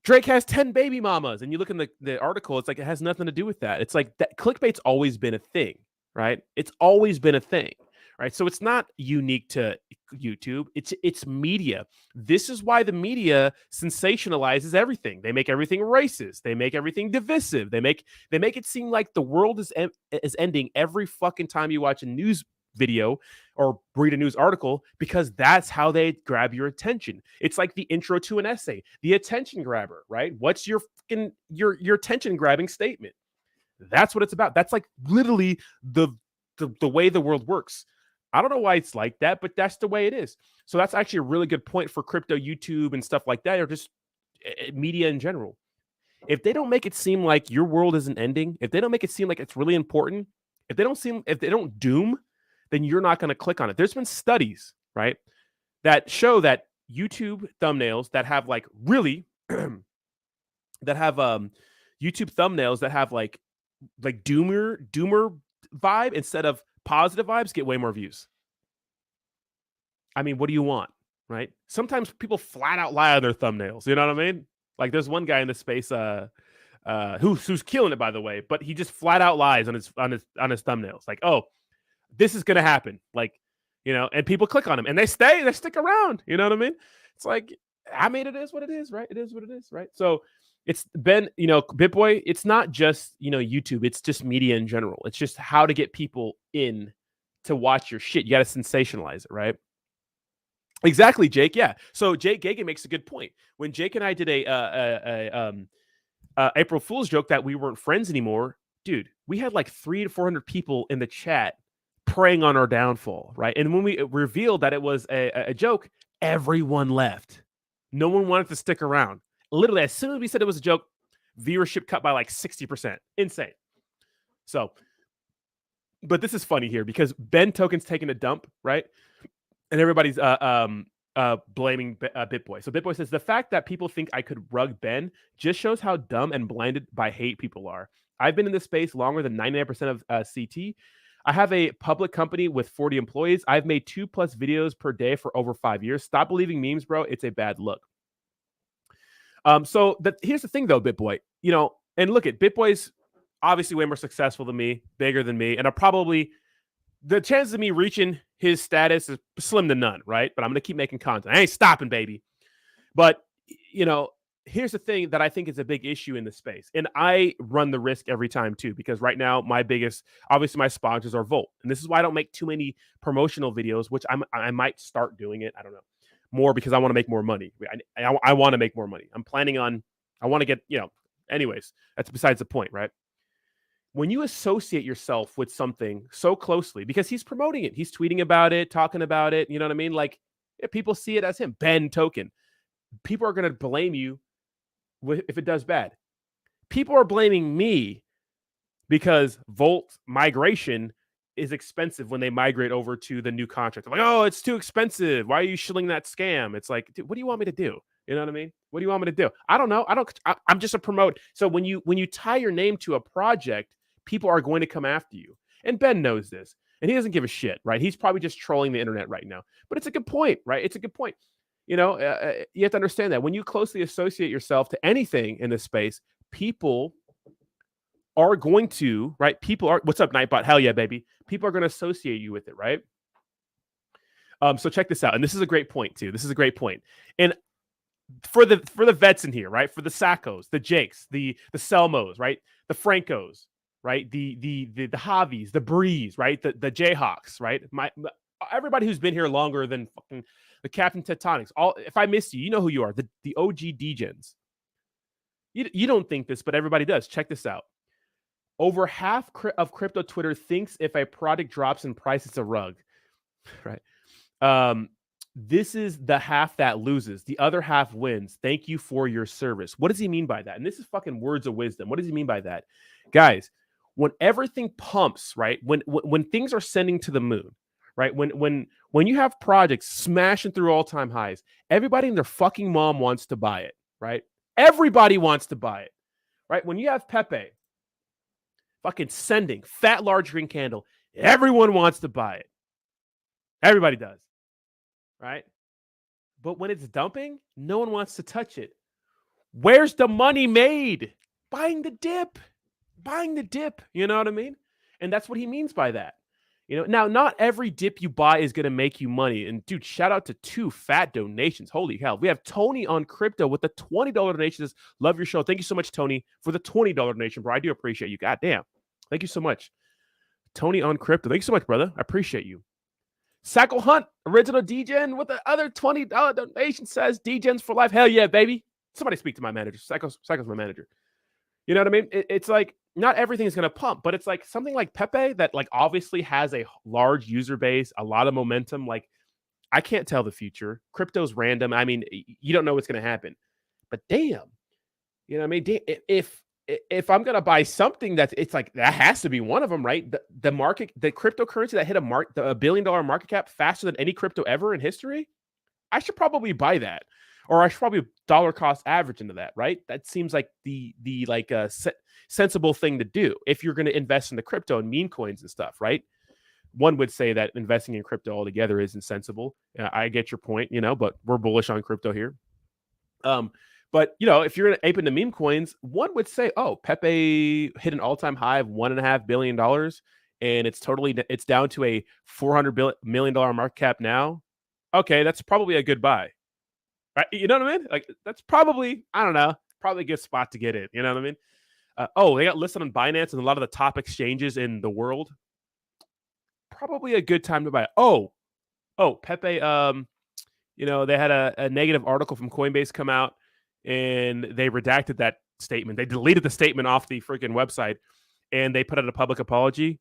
Drake has 10 baby mamas, and you look in the article, it's like it has nothing to do with that. It's like that clickbait's always been a thing, right? It's always been a thing, right? So it's not unique to YouTube. It's media. This is why the media sensationalizes everything. They make everything racist. They make everything divisive. They make it seem like the world is ending every fucking time you watch a news video or read a news article, because that's how they grab your attention. It's like the intro to an essay, the attention grabber, right? What's your fucking your attention grabbing statement? That's what it's about. That's like literally the way the world works. I don't know why it's like that, but that's the way it is. So that's actually a really good point for crypto YouTube and stuff like that, or just media in general. If they don't make it seem like your world isn't ending, if they don't make it seem like it's really important, if they don't doom, then you're not going to click on it. There's been studies, right, that show that YouTube thumbnails that have like really that have YouTube thumbnails that have like doomer vibe instead of positive vibes get way more views. I mean, what do you want, right? Sometimes people flat out lie on their thumbnails. You know what I mean? Like there's one guy in the space who's killing it, by the way, but he just flat out lies on his thumbnails. Like, oh, this is gonna happen, like, you know, and people click on him and they stick around. You know what I mean? It's like, I mean, it is what it is, right? It is what it is, right? So it's been, you know, BitBoy, it's not just, you know, YouTube, it's just media in general. It's just how to get people in to watch your shit. You got to sensationalize it, right? Exactly, Jake. Yeah. So Jake Gagain makes a good point. When Jake and I did a April Fool's joke that we weren't friends anymore, dude, we had like 300 to 400 people in the chat preying on our downfall, right? And when we revealed that it was a joke, everyone left. No one wanted to stick around. Literally, as soon as we said it was a joke, viewership cut by like 60%. Insane. So, but this is funny here because Ben Token's taking a dump, right? And everybody's blaming BitBoy. So BitBoy says, the fact that people think I could rug Ben just shows how dumb and blinded by hate people are. I've been in this space longer than 99% of CT. I have a public company with 40 employees. I've made 2+ videos per day for over 5 years. Stop believing memes, bro. It's a bad look. So here's the thing, though, BitBoy. You know, and look at BitBoy's obviously way more successful than me, bigger than me, and the chances of me reaching his status is slim to none, right? But I'm gonna keep making content. I ain't stopping, baby. But you know, here's the thing that I think is a big issue in this space, and I run the risk every time too, because right now obviously my sponsors are Volt, and this is why I don't make too many promotional videos, which I might start doing it. I don't know, more because I want to make more money. I want to make more money. I want to get, you know, Anyways, that's besides the point, right? When you associate yourself with something so closely, because he's promoting it, he's tweeting about it, talking about it, you know what I mean? Like, if people see it as him, Ben token. People are going to blame you if it does bad. People are blaming me because Volt migration is expensive when they migrate over to the new contract. They're like, oh, it's too expensive. Why are you shilling that scam? It's like, dude, what do you want me to do? You know what I mean? What do you want me to do? I don't know. I'm just a promote. So when you tie your name to a project, people are going to come after you. And Ben knows this. And he doesn't give a shit, right? He's probably just trolling the internet right now. But it's a good point, right? It's a good point. You know, you have to understand that when you closely associate yourself to anything in this space, people are going to, right? People are, what's up, Nightbot? Hell yeah, baby. People are going to associate you with it, right? So check this out. And this is a great point, too. This is a great point. And for the vets in here, right? For the Sackos, the Jakes, the Selmos, right? The Francos, right? The Javis, the Breeze, right? The Jayhawks, right? Everybody who's been here longer than fucking the Captain Tectonics. All, if I missed you, you know who you are. The OG Degens. You don't think this, but everybody does. Check this out. Over half of crypto Twitter thinks if a product drops in price, it's a rug, right? This is the half that loses. The other half wins. Thank you for your service. What does he mean by that? And this is fucking words of wisdom. What does he mean by that? Guys, when everything pumps, right? When things are sending to the moon, right? When you have projects smashing through all-time highs, everybody and their fucking mom wants to buy it, right? Everybody wants to buy it, right? When you have Pepe fucking sending fat large green candle, everyone wants to buy it. Everybody does, right? But when it's dumping, no one wants to touch it. Where's the money made? Buying the dip. You know what I mean? And that's what he means by that. You know, now not every dip you buy is going to make you money. And dude, shout out to 2 fat donations. Holy hell. We have Tony on crypto with the $20 donation. Love your show. Thank you so much, Tony, for the $20 donation, bro. I do appreciate you. God damn. Thank you so much. Tony on crypto. Thank you so much, brother. I appreciate you. Sackle Hunt, original DGen with the other $20 donation says DGens for life. Hell yeah, baby. Somebody speak to my manager. Sackle's my manager. You know what I mean? It's like not everything is going to pump, but it's like something like Pepe that like obviously has a large user base, a lot of momentum. Like I can't tell the future. Crypto's random. I mean, you don't know what's going to happen. But damn, you know what I mean? If I'm going to buy something it's like that has to be one of them, right? The market, the cryptocurrency that hit a $1 billion market cap faster than any crypto ever in history, I should probably buy that. Or I should probably dollar cost average into that, right? That seems like the like sensible thing to do if you're going to invest in the crypto and meme coins and stuff, right? One would say that investing in crypto altogether isn't sensible. I get your point, you know, but we're bullish on crypto here. But you know, if you're going to ape into meme coins, one would say, oh, Pepe hit an all-time high of $1.5 billion, and it's down to a $400 million market cap now. Okay, that's probably a good buy. Right? You know what I mean? Like that's probably, I don't know, probably a good spot to get in. You know what I mean? They got listed on Binance and a lot of the top exchanges in the world. Probably a good time to buy. Oh, Pepe. You know, they had a negative article from Coinbase come out, and they redacted that statement. They deleted the statement off the freaking website, and they put out a public apology.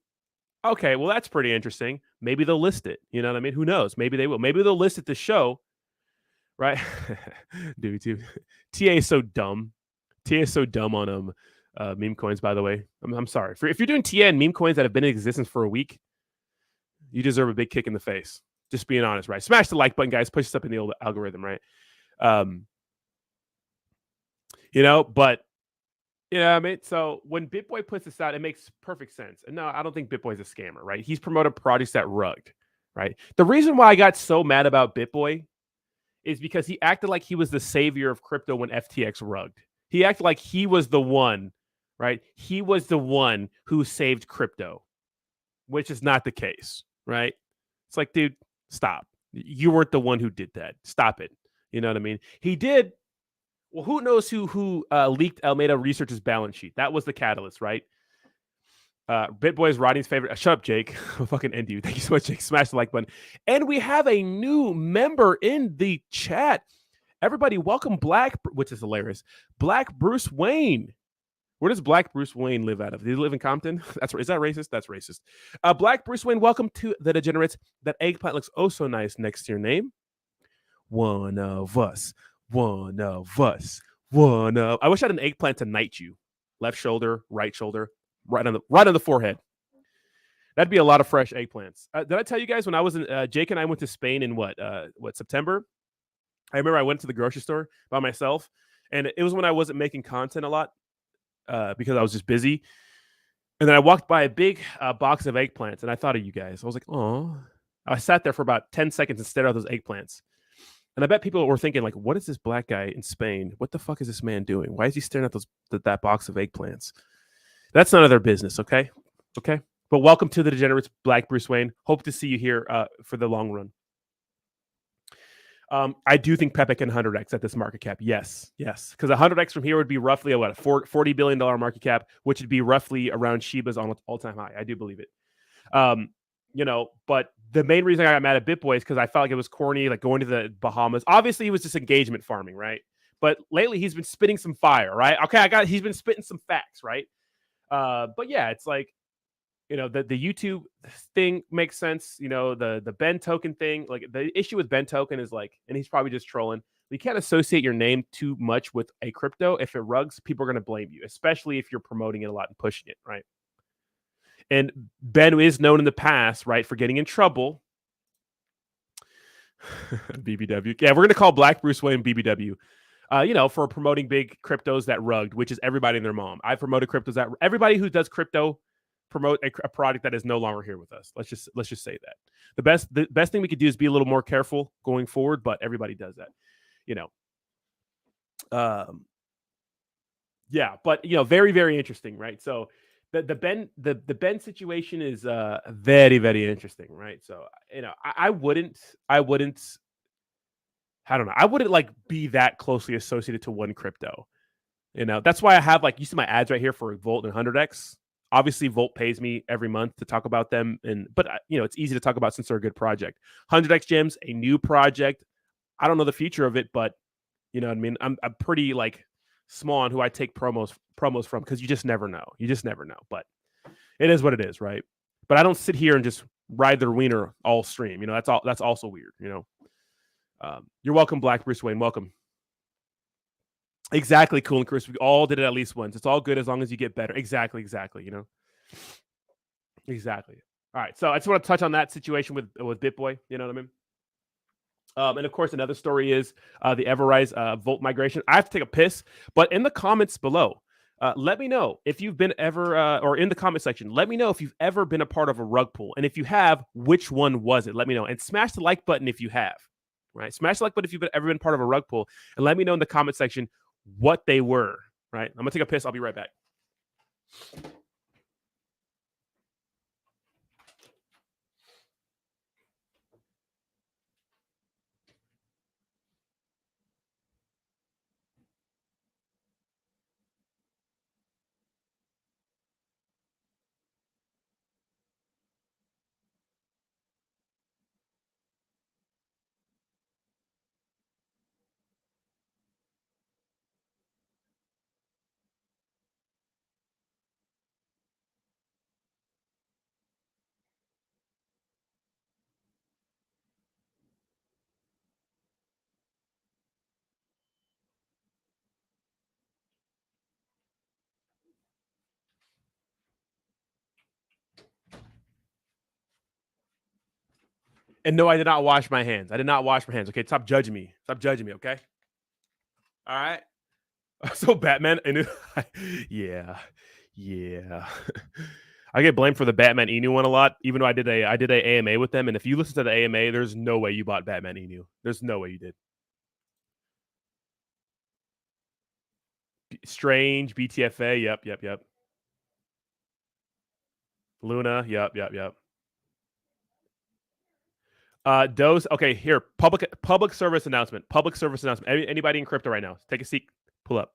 Okay, well that's pretty interesting. Maybe they'll list it. You know what I mean? Who knows? Maybe they will. Maybe they'll list it to show. Right? Dude, TA is so dumb. TA is so dumb on meme coins, by the way. I'm sorry. If you're doing TA and meme coins that have been in existence for a week, you deserve a big kick in the face. Just being honest, right? Smash the like button, guys. Push us up in the old algorithm, right? You know, but yeah, I mean, so when BitBoy puts this out, it makes perfect sense. And no, I don't think BitBoy's a scammer, right? He's promoted projects that rugged, right? The reason why I got so mad about BitBoy is because he acted like he was the savior of crypto when FTX rugged. He acted like he was the one, right? He was the one who saved crypto, which is not the case, right? It's like, dude, stop. You weren't the one who did that. Stop it. You know what I mean? He did. Well, who knows who leaked Alameda Research's balance sheet? That was the catalyst, right? BitBoy is Rodney's favorite. Shut up, Jake. I'll fucking end you. Thank you so much, Jake. Smash the like button. And we have a new member in the chat. Everybody, welcome Black, which is hilarious. Black Bruce Wayne. Where does Black Bruce Wayne live out of? Does he live in Compton? Is that racist? That's racist. Black Bruce Wayne, welcome to the Degenerates. That eggplant looks oh so nice next to your name. One of us. One of us. One of. I wish I had an eggplant to knight you. Left shoulder, right on the forehead. That'd be a lot of fresh eggplants. Did I tell you guys when I was in Jake and I went to Spain in what September? I remember I went to the grocery store by myself, and it was when I wasn't making content a lot because I was just busy. And then I walked by a big box of eggplants, and I thought of you guys. I was like, oh. I sat there for about 10 seconds and stared at those eggplants. And I bet people were thinking, like, what is this black guy in Spain? What the fuck is this man doing? Why is he staring at that box of eggplants? That's none of their business, okay? Okay? But welcome to the Degenerates, Black Bruce Wayne. Hope to see you here for the long run. I do think PEPE can 100x at this market cap. Yes. Because 100x from here would be roughly a $40 billion market cap, which would be roughly around Shiba's all-time high. I do believe it. But the main reason I got mad at BitBoy is because I felt like it was corny, like going to the Bahamas. Obviously, he was just engagement farming, right? But lately, he's been spitting some fire, right? Okay, he's been spitting some facts, right? But yeah, it's like, the YouTube thing makes sense. The Ben token thing, like the issue with Ben token is like, and he's probably just trolling. You can't associate your name too much with a crypto. If it rugs, people are going to blame you, especially if you're promoting it a lot and pushing it, right? And Ben is known in the past, right, for getting in trouble. BBW. Yeah, we're going to call Black Bruce Wayne BBW. For promoting big cryptos that rugged, which is everybody and their mom. I promoted cryptos that everybody who does crypto promote a product that is no longer here with us. Let's just say that. The best thing we could do is be a little more careful going forward, but everybody does that. Yeah, but very, very interesting, right? So the Ben situation is very, very interesting, right? So I wouldn't I don't know. I wouldn't like be that closely associated to one crypto. That's why I have you see my ads right here for Volt and 100x. Obviously, Volt pays me every month to talk about them, but it's easy to talk about since they're a good project. 100x Gems, a new project. I don't know the future of it, but you know what I mean. I'm pretty small on who I take promos from because you just never know. But it is what it is, right? But I don't sit here and just ride their wiener all stream. That's also weird. You're welcome, Black Bruce Wayne. Welcome. Exactly, Cool and Chris. We all did it at least once. It's all good as long as you get better. Exactly. Exactly. All right. So I just want to touch on that situation with BitBoy. You know what I mean? And of course, another story is the EverRise Volt migration. I have to take a piss, but in the comments below, let me know if you've been ever, or in the comment section, let me know if you've ever been a part of a rug pull. And if you have, which one was it? Let me know. And smash the like button if you have, right? Smash the like button if you've ever been part of a rug pull. And let me know in the comment section what they were, right? I'm going to take a piss. I'll be right back. And no, I did not wash my hands. Okay, stop judging me. Okay? All right? So Batman, yeah. I get blamed for the Batman Inu one a lot, even though I did a AMA with them. And if you listen to the AMA, there's no way you bought Batman Inu. There's no way you did. Strange, BTFA, yep. Luna, yep. Dose. Okay, here. Public service announcement. Anybody in crypto right now? Take a seat. Pull up.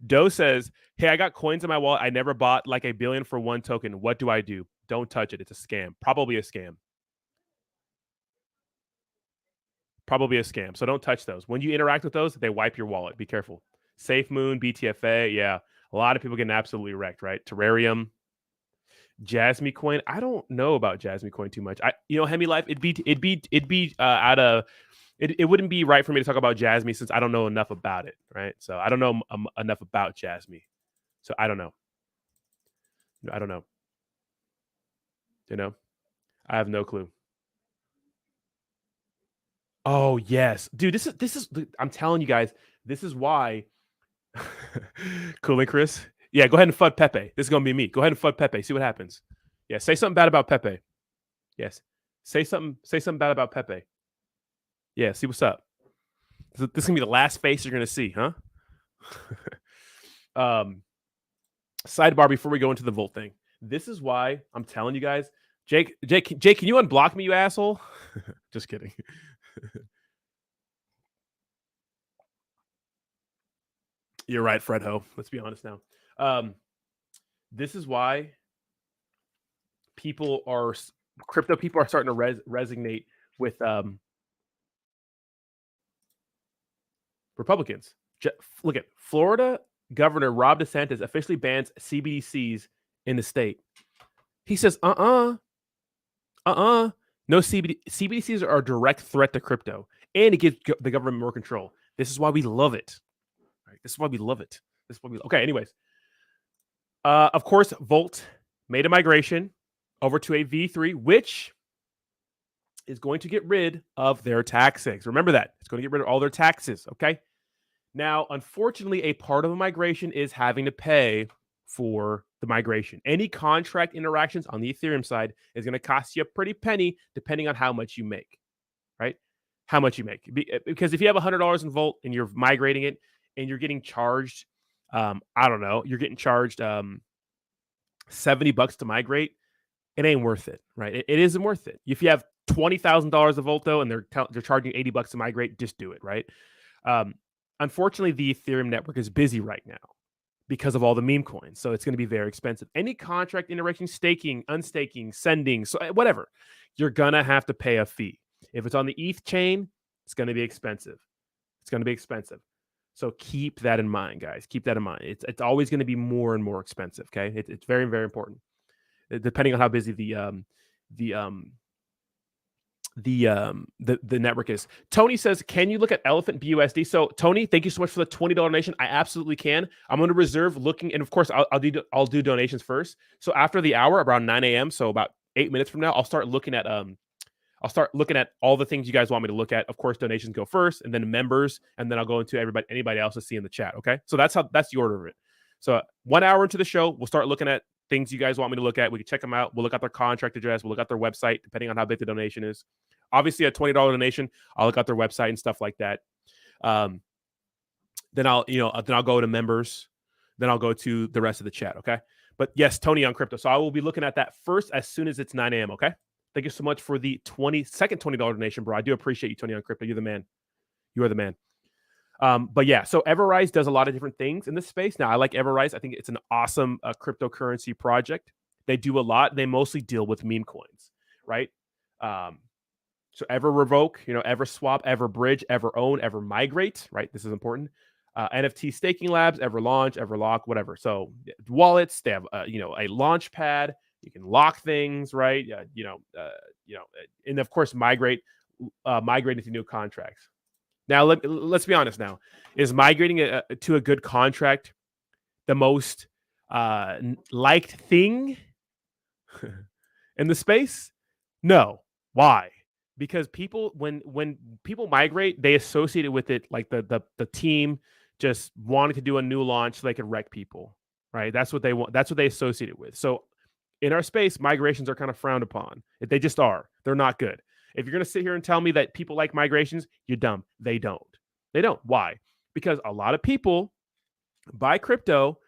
Doe says, "Hey, I got coins in my wallet. I never bought like $1 billion for one token. What do I do? Don't touch it. It's a scam. Probably a scam. So don't touch those. When you interact with those, they wipe your wallet. Be careful. Safe Moon, BTFA. Yeah. A lot of people getting absolutely wrecked, right? Terrarium, Jasmine Coin. I don't know about Jasmine Coin too much. Hemi Life, it wouldn't be right for me to talk about Jasmine since I don't know enough about it, right? So I don't know enough about Jasmine. So I don't know. I don't know. I have no clue. Oh yes, dude. This is. I'm telling you guys, this is why. Cooling Chris. Yeah, go ahead and FUD Pepe. This is gonna be me. Go ahead and FUD Pepe. See what happens. Yeah, say something bad about Pepe. Yes, say something bad about Pepe. Yeah, see what's up. This is gonna be the last face you're gonna see, huh? Sidebar before we go into the Volt thing. This is why I'm telling you guys, Jake, can you unblock me, you asshole? Just kidding. You're right, Fred Ho. Let's be honest now. This is why crypto people are starting to resonate with Republicans. Look at Florida Governor Ron DeSantis officially bans CBDCs in the state. He says, no CBDCs are a direct threat to crypto, and it gives the government more control. This is why we love it. Right? This is why we love it. Okay. Anyways, of course, Volt made a migration over to a V3, which is going to get rid of their taxes. Remember that. It's going to get rid of all their taxes, okay? Now, unfortunately, a part of a migration is having to pay for the migration. Any contract interactions on the Ethereum side is going to cost you a pretty penny depending on how much you make, right? How much you make. Because if you have $100 in Volt and you're migrating it and you're getting charged, you're getting charged $70 to migrate, it ain't worth it, right? It isn't worth it. If you have $20,000 of Volto and they're charging $80 to migrate, just do it, right? Unfortunately, the Ethereum network is busy right now because of all the meme coins, so it's going to be very expensive. Any contract interaction, staking, unstaking, sending, so whatever, you're gonna have to pay a fee. If it's on the ETH chain, it's going to be expensive. So keep that in mind, guys. Keep that in mind. It's always going to be more and more expensive. Okay, it's very, very important. Depending on how busy the network is. Tony says, "Can you look at Elephant BUSD?" So Tony, thank you so much for the $20 donation. I absolutely can. I'm going to reserve looking, and of course, I'll do donations first. So after the hour, around 9 a.m., so about 8 minutes from now, I'll start looking at all the things you guys want me to look at. Of course, donations go first, and then members, and then I'll go into anybody else to see in the chat. Okay, so that's the order of it. So 1 hour into the show, we'll start looking at things you guys want me to look at. We can check them out. We'll look at their contract address. We'll look at their website, depending on how big the donation is. Obviously, a $20 donation, I'll look at their website and stuff like that. Then I'll go to members. Then I'll go to the rest of the chat. Okay. But yes, Tony on crypto. So I will be looking at that first as soon as it's 9 a.m. Okay. Thank you so much for the second $20 donation, bro. I do appreciate you, Tony on crypto. You're the man. You are the man. But yeah, so EverRise does a lot of different things in this space. Now, I like EverRise. I think it's an awesome cryptocurrency project. They do a lot. They mostly deal with meme coins, right? So EverRevoke, EverSwap, EverBridge, EverOwn, EverMigrate, right? This is important. NFT staking labs, EverLaunch, EverLock, whatever. So wallets, they have a launch pad. You can lock things, right? And of course migrate into new contracts. Now let's be honest. Now, is migrating to a good contract the most liked thing in the space? No. Why? Because people, when people migrate, they associate it with it like the team just wanting to do a new launch so they could wreck people, right? That's what they want. That's what they associate it with. So in our space, migrations are kind of frowned upon. They just are. They're not good. If you're going to sit here and tell me that people like migrations, you're dumb. They don't. Why? Because a lot of people buy crypto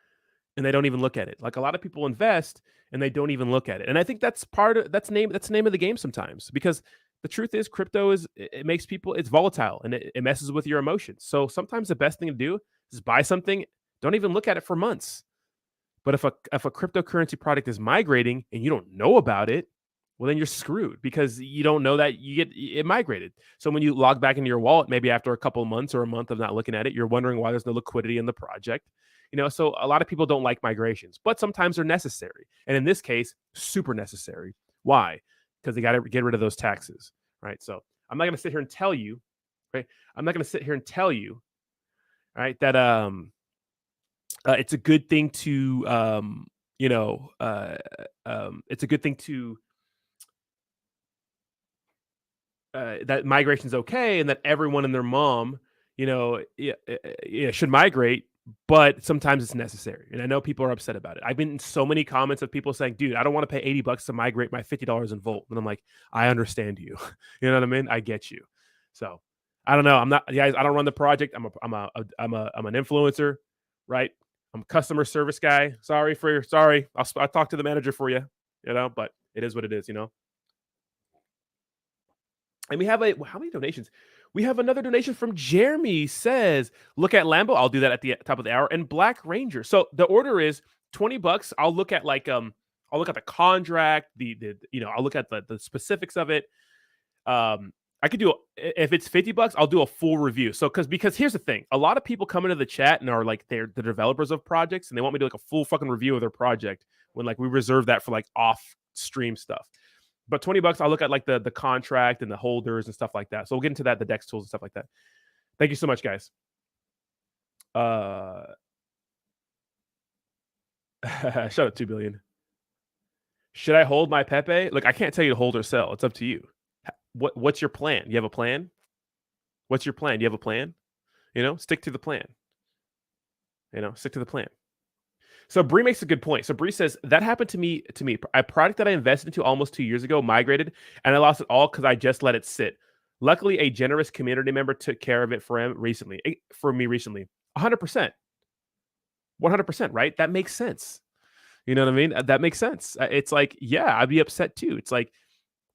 and they don't even look at it. Like a lot of people invest and they don't even look at it. And I think that's that's the name of the game sometimes, because the truth is crypto it makes people, it's volatile and it messes with your emotions. So sometimes the best thing to do is buy something, don't even look at it for months. But if a cryptocurrency product is migrating and you don't know about it, well, then you're screwed because you don't know that you get it migrated. So when you log back into your wallet, maybe after a couple of months or a month of not looking at it, you're wondering why there's no liquidity in the project. So a lot of people don't like migrations, but sometimes they're necessary. And in this case, super necessary. Why? Because they got to get rid of those taxes, right? So I'm not going to sit here and tell you, right? I'm not going to sit here and tell you, right, that it's a good thing to it's a good thing to that migration is okay and that everyone and their mom, should migrate, but sometimes it's necessary. And I know people are upset about it. I've been in so many comments of people saying, dude, I don't want to pay $80 to migrate my $50 in Volt. And I'm like, I understand you. You know what I mean? I get you. So I don't know. I'm not, guys, I don't run the project. I'm an influencer, right? I'm a customer service guy. Sorry. I'll talk to the manager for you, but it is what it is, And we have how many donations? We have another donation from Jeremy. Says, look at Lambo. I'll do that at the top of the hour. And Black Ranger. So the order is $20. I'll look at I'll look at the contract, I'll look at the specifics of it. I could do if it's $50, I'll do a full review. So because here's the thing, a lot of people come into the chat and are like they're the developers of projects and they want me to do like a full fucking review of their project when like we reserve that for like off stream stuff. But $20, I'll look at like the contract and the holders and stuff like that. So we'll get into that, the DEX tools and stuff like that. Thank you so much, guys. Shut up, 2 billion. Should I hold my Pepe? Look, I can't tell you to hold or sell. It's up to you. What's your plan? You have a plan? What's your plan? Do you have a plan? Stick to the plan. Stick to the plan. So Bree makes a good point. So Bree says, that happened to me. A product that I invested into almost 2 years ago migrated, and I lost it all because I just let it sit. Luckily, a generous community member took care of it for me recently. 100%. 100%, right? That makes sense. You know what I mean? That makes sense. It's like, yeah, I'd be upset too. It's like,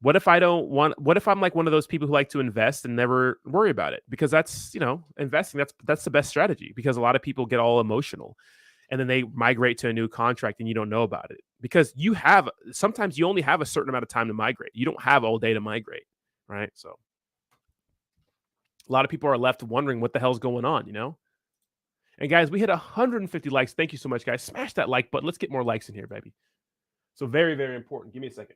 what if I'm like one of those people who like to invest and never worry about it? Because that's, investing, that's the best strategy, because a lot of people get all emotional. And then they migrate to a new contract and you don't know about it because sometimes you only have a certain amount of time to migrate. You don't have all day to migrate, right? So a lot of people are left wondering what the hell's going on, And guys, we hit 150 likes. Thank you so much, guys. Smash that like button. Let's get more likes in here, baby. So very, very important. Give me a second.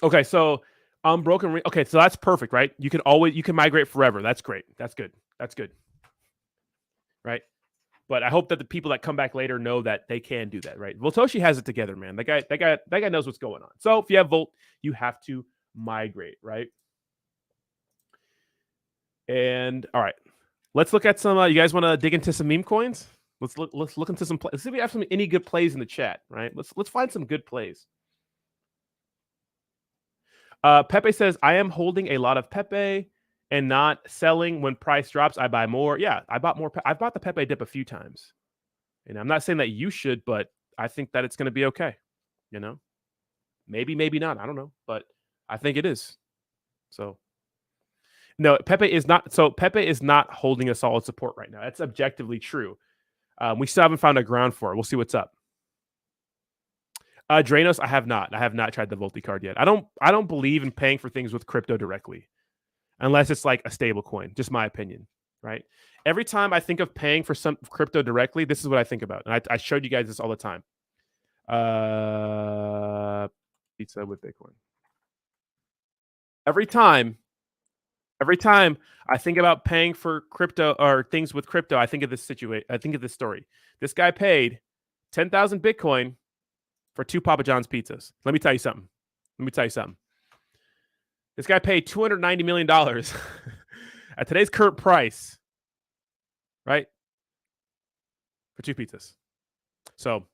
Okay, so unbroken. Okay, so that's perfect, right? You can migrate forever. That's great. That's good. Right? But I hope that the people that come back later know that they can do that, right? Voltoshi has it together, man. That guy knows what's going on. So if you have Volt, you have to migrate, right? And all right, let's look at some. You guys want to dig into some meme coins? Let's look into some. Let's see if we have any good plays in the chat, right? Let's find some good plays. Pepe says, I am holding a lot of Pepe and not selling. When price drops, I buy more. Yeah, I bought more. I've bought the Pepe dip a few times. And I'm not saying that you should, but I think that it's going to be okay. Maybe, maybe not. I don't know, but I think it is. So no, Pepe is not. So Pepe is not holding a solid support right now. That's objectively true. We still haven't found a ground for it. We'll see what's up. Dranos, I have not tried the Volti card yet. I don't believe in paying for things with crypto directly, unless it's like a stable coin. Just my opinion, right? Every time I think of paying for some crypto directly, this is what I think about. And I showed you guys this all the time. Pizza with Bitcoin. Every time I think about paying for crypto or things with crypto, I think of this situation. I think of this story. This guy paid 10,000 Bitcoin for 2 Papa John's pizzas. Let me tell you something. This guy paid $290 million at today's current price, right? For 2 pizzas. So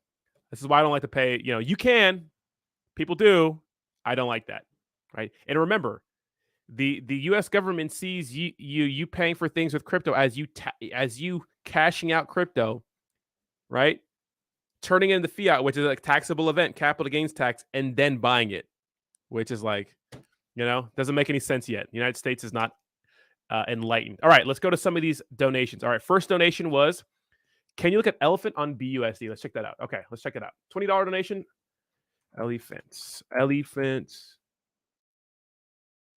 this is why I don't like to pay. You can. People do. I don't like that, right? And remember, the U.S. government sees you paying for things with crypto as you cashing out crypto, right? Turning into fiat, which is like taxable event, capital gains tax, and then buying it, which is like, doesn't make any sense yet. The United States is not enlightened. All right, let's go to some of these donations. All right, first donation was, can you look at elephant on BUSD? Let's check that out. Okay, let's check it out. $20 donation. Elephants.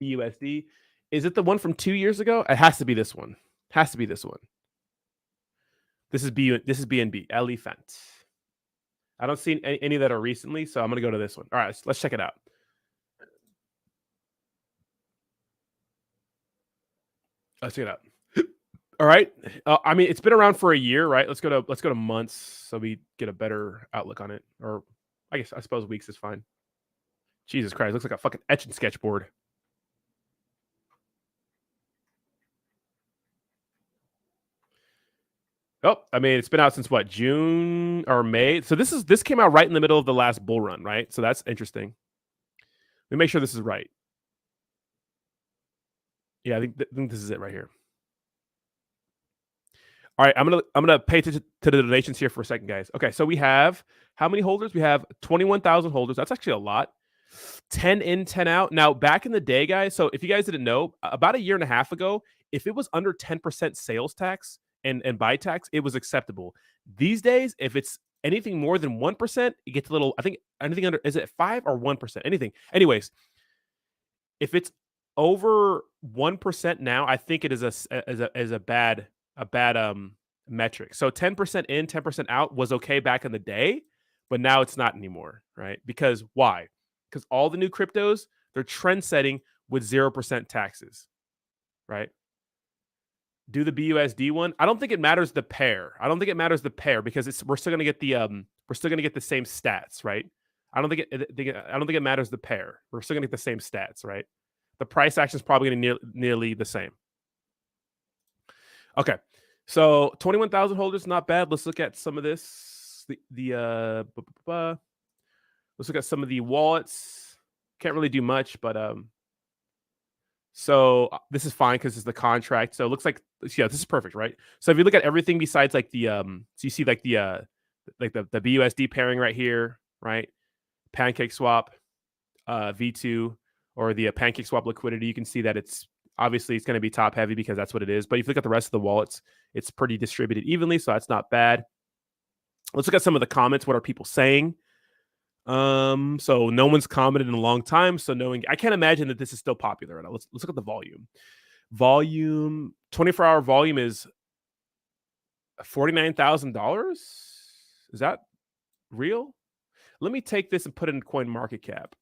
BUSD. Is it the one from 2 years ago? It has to be this one. Has to be this one. This is BNB, Elephant. I don't see any that are recently, so I'm going to go to this one. All right, let's check it out. Let's check it out. All right. I mean, it's been around for a year, right? Let's go to months so we get a better outlook on it. Or I suppose weeks is fine. Jesus Christ, looks like a fucking etch and sketch board. Oh, I mean, it's been out since what, June or May? So this came out right in the middle of the last bull run, right? So that's interesting. Let me make sure this is right. Yeah, I think this is it right here. All right, I'm gonna pay attention to the donations here for a second, guys. Okay, so we have how many holders? We have 21,000 holders. That's actually a lot. 10 in, 10 out. Now, back in the day, guys, so if you guys didn't know, about a year and a half ago, if it was under 10% sales tax and buy tax, it was acceptable. These days, if it's anything more than 1%, it gets a little, I think anything under, is it 5 or 1%? Anything. Anyways, if it's over 1% now, I think it is a bad metric. So 10% in, 10% out was okay back in the day, but now it's not anymore, right? Because why? Because all the new cryptos, they're trend setting with 0% taxes, right? Do the BUSD one. I don't think it matters the pair. I don't think it matters the pair because we're still gonna get the same stats, right? I don't think it matters the pair. We're still gonna get the same stats, right? The price action is probably gonna nearly the same. Okay, so 21,000 holders, not bad. Let's look at some of this. Let's look at some of the wallets. Can't really do much, but so this is fine because it's the contract. So it looks like, yeah, this is perfect, right? So if you look at everything besides like the so you see like the BUSD pairing right here, right? Pancake swap, V2, or the Pancake swap liquidity, you can see that it's obviously it's going to be top heavy because that's what it is. But if you look at the rest of the wallets, it's pretty distributed evenly, so that's not bad. Let's look at some of the comments. What are people saying? So no one's commented in a long time. So I can't imagine that this is still popular right now. Let's look at the volume. 24-hour volume is $49,000. Is that real? Let me take this and put it in coin market cap.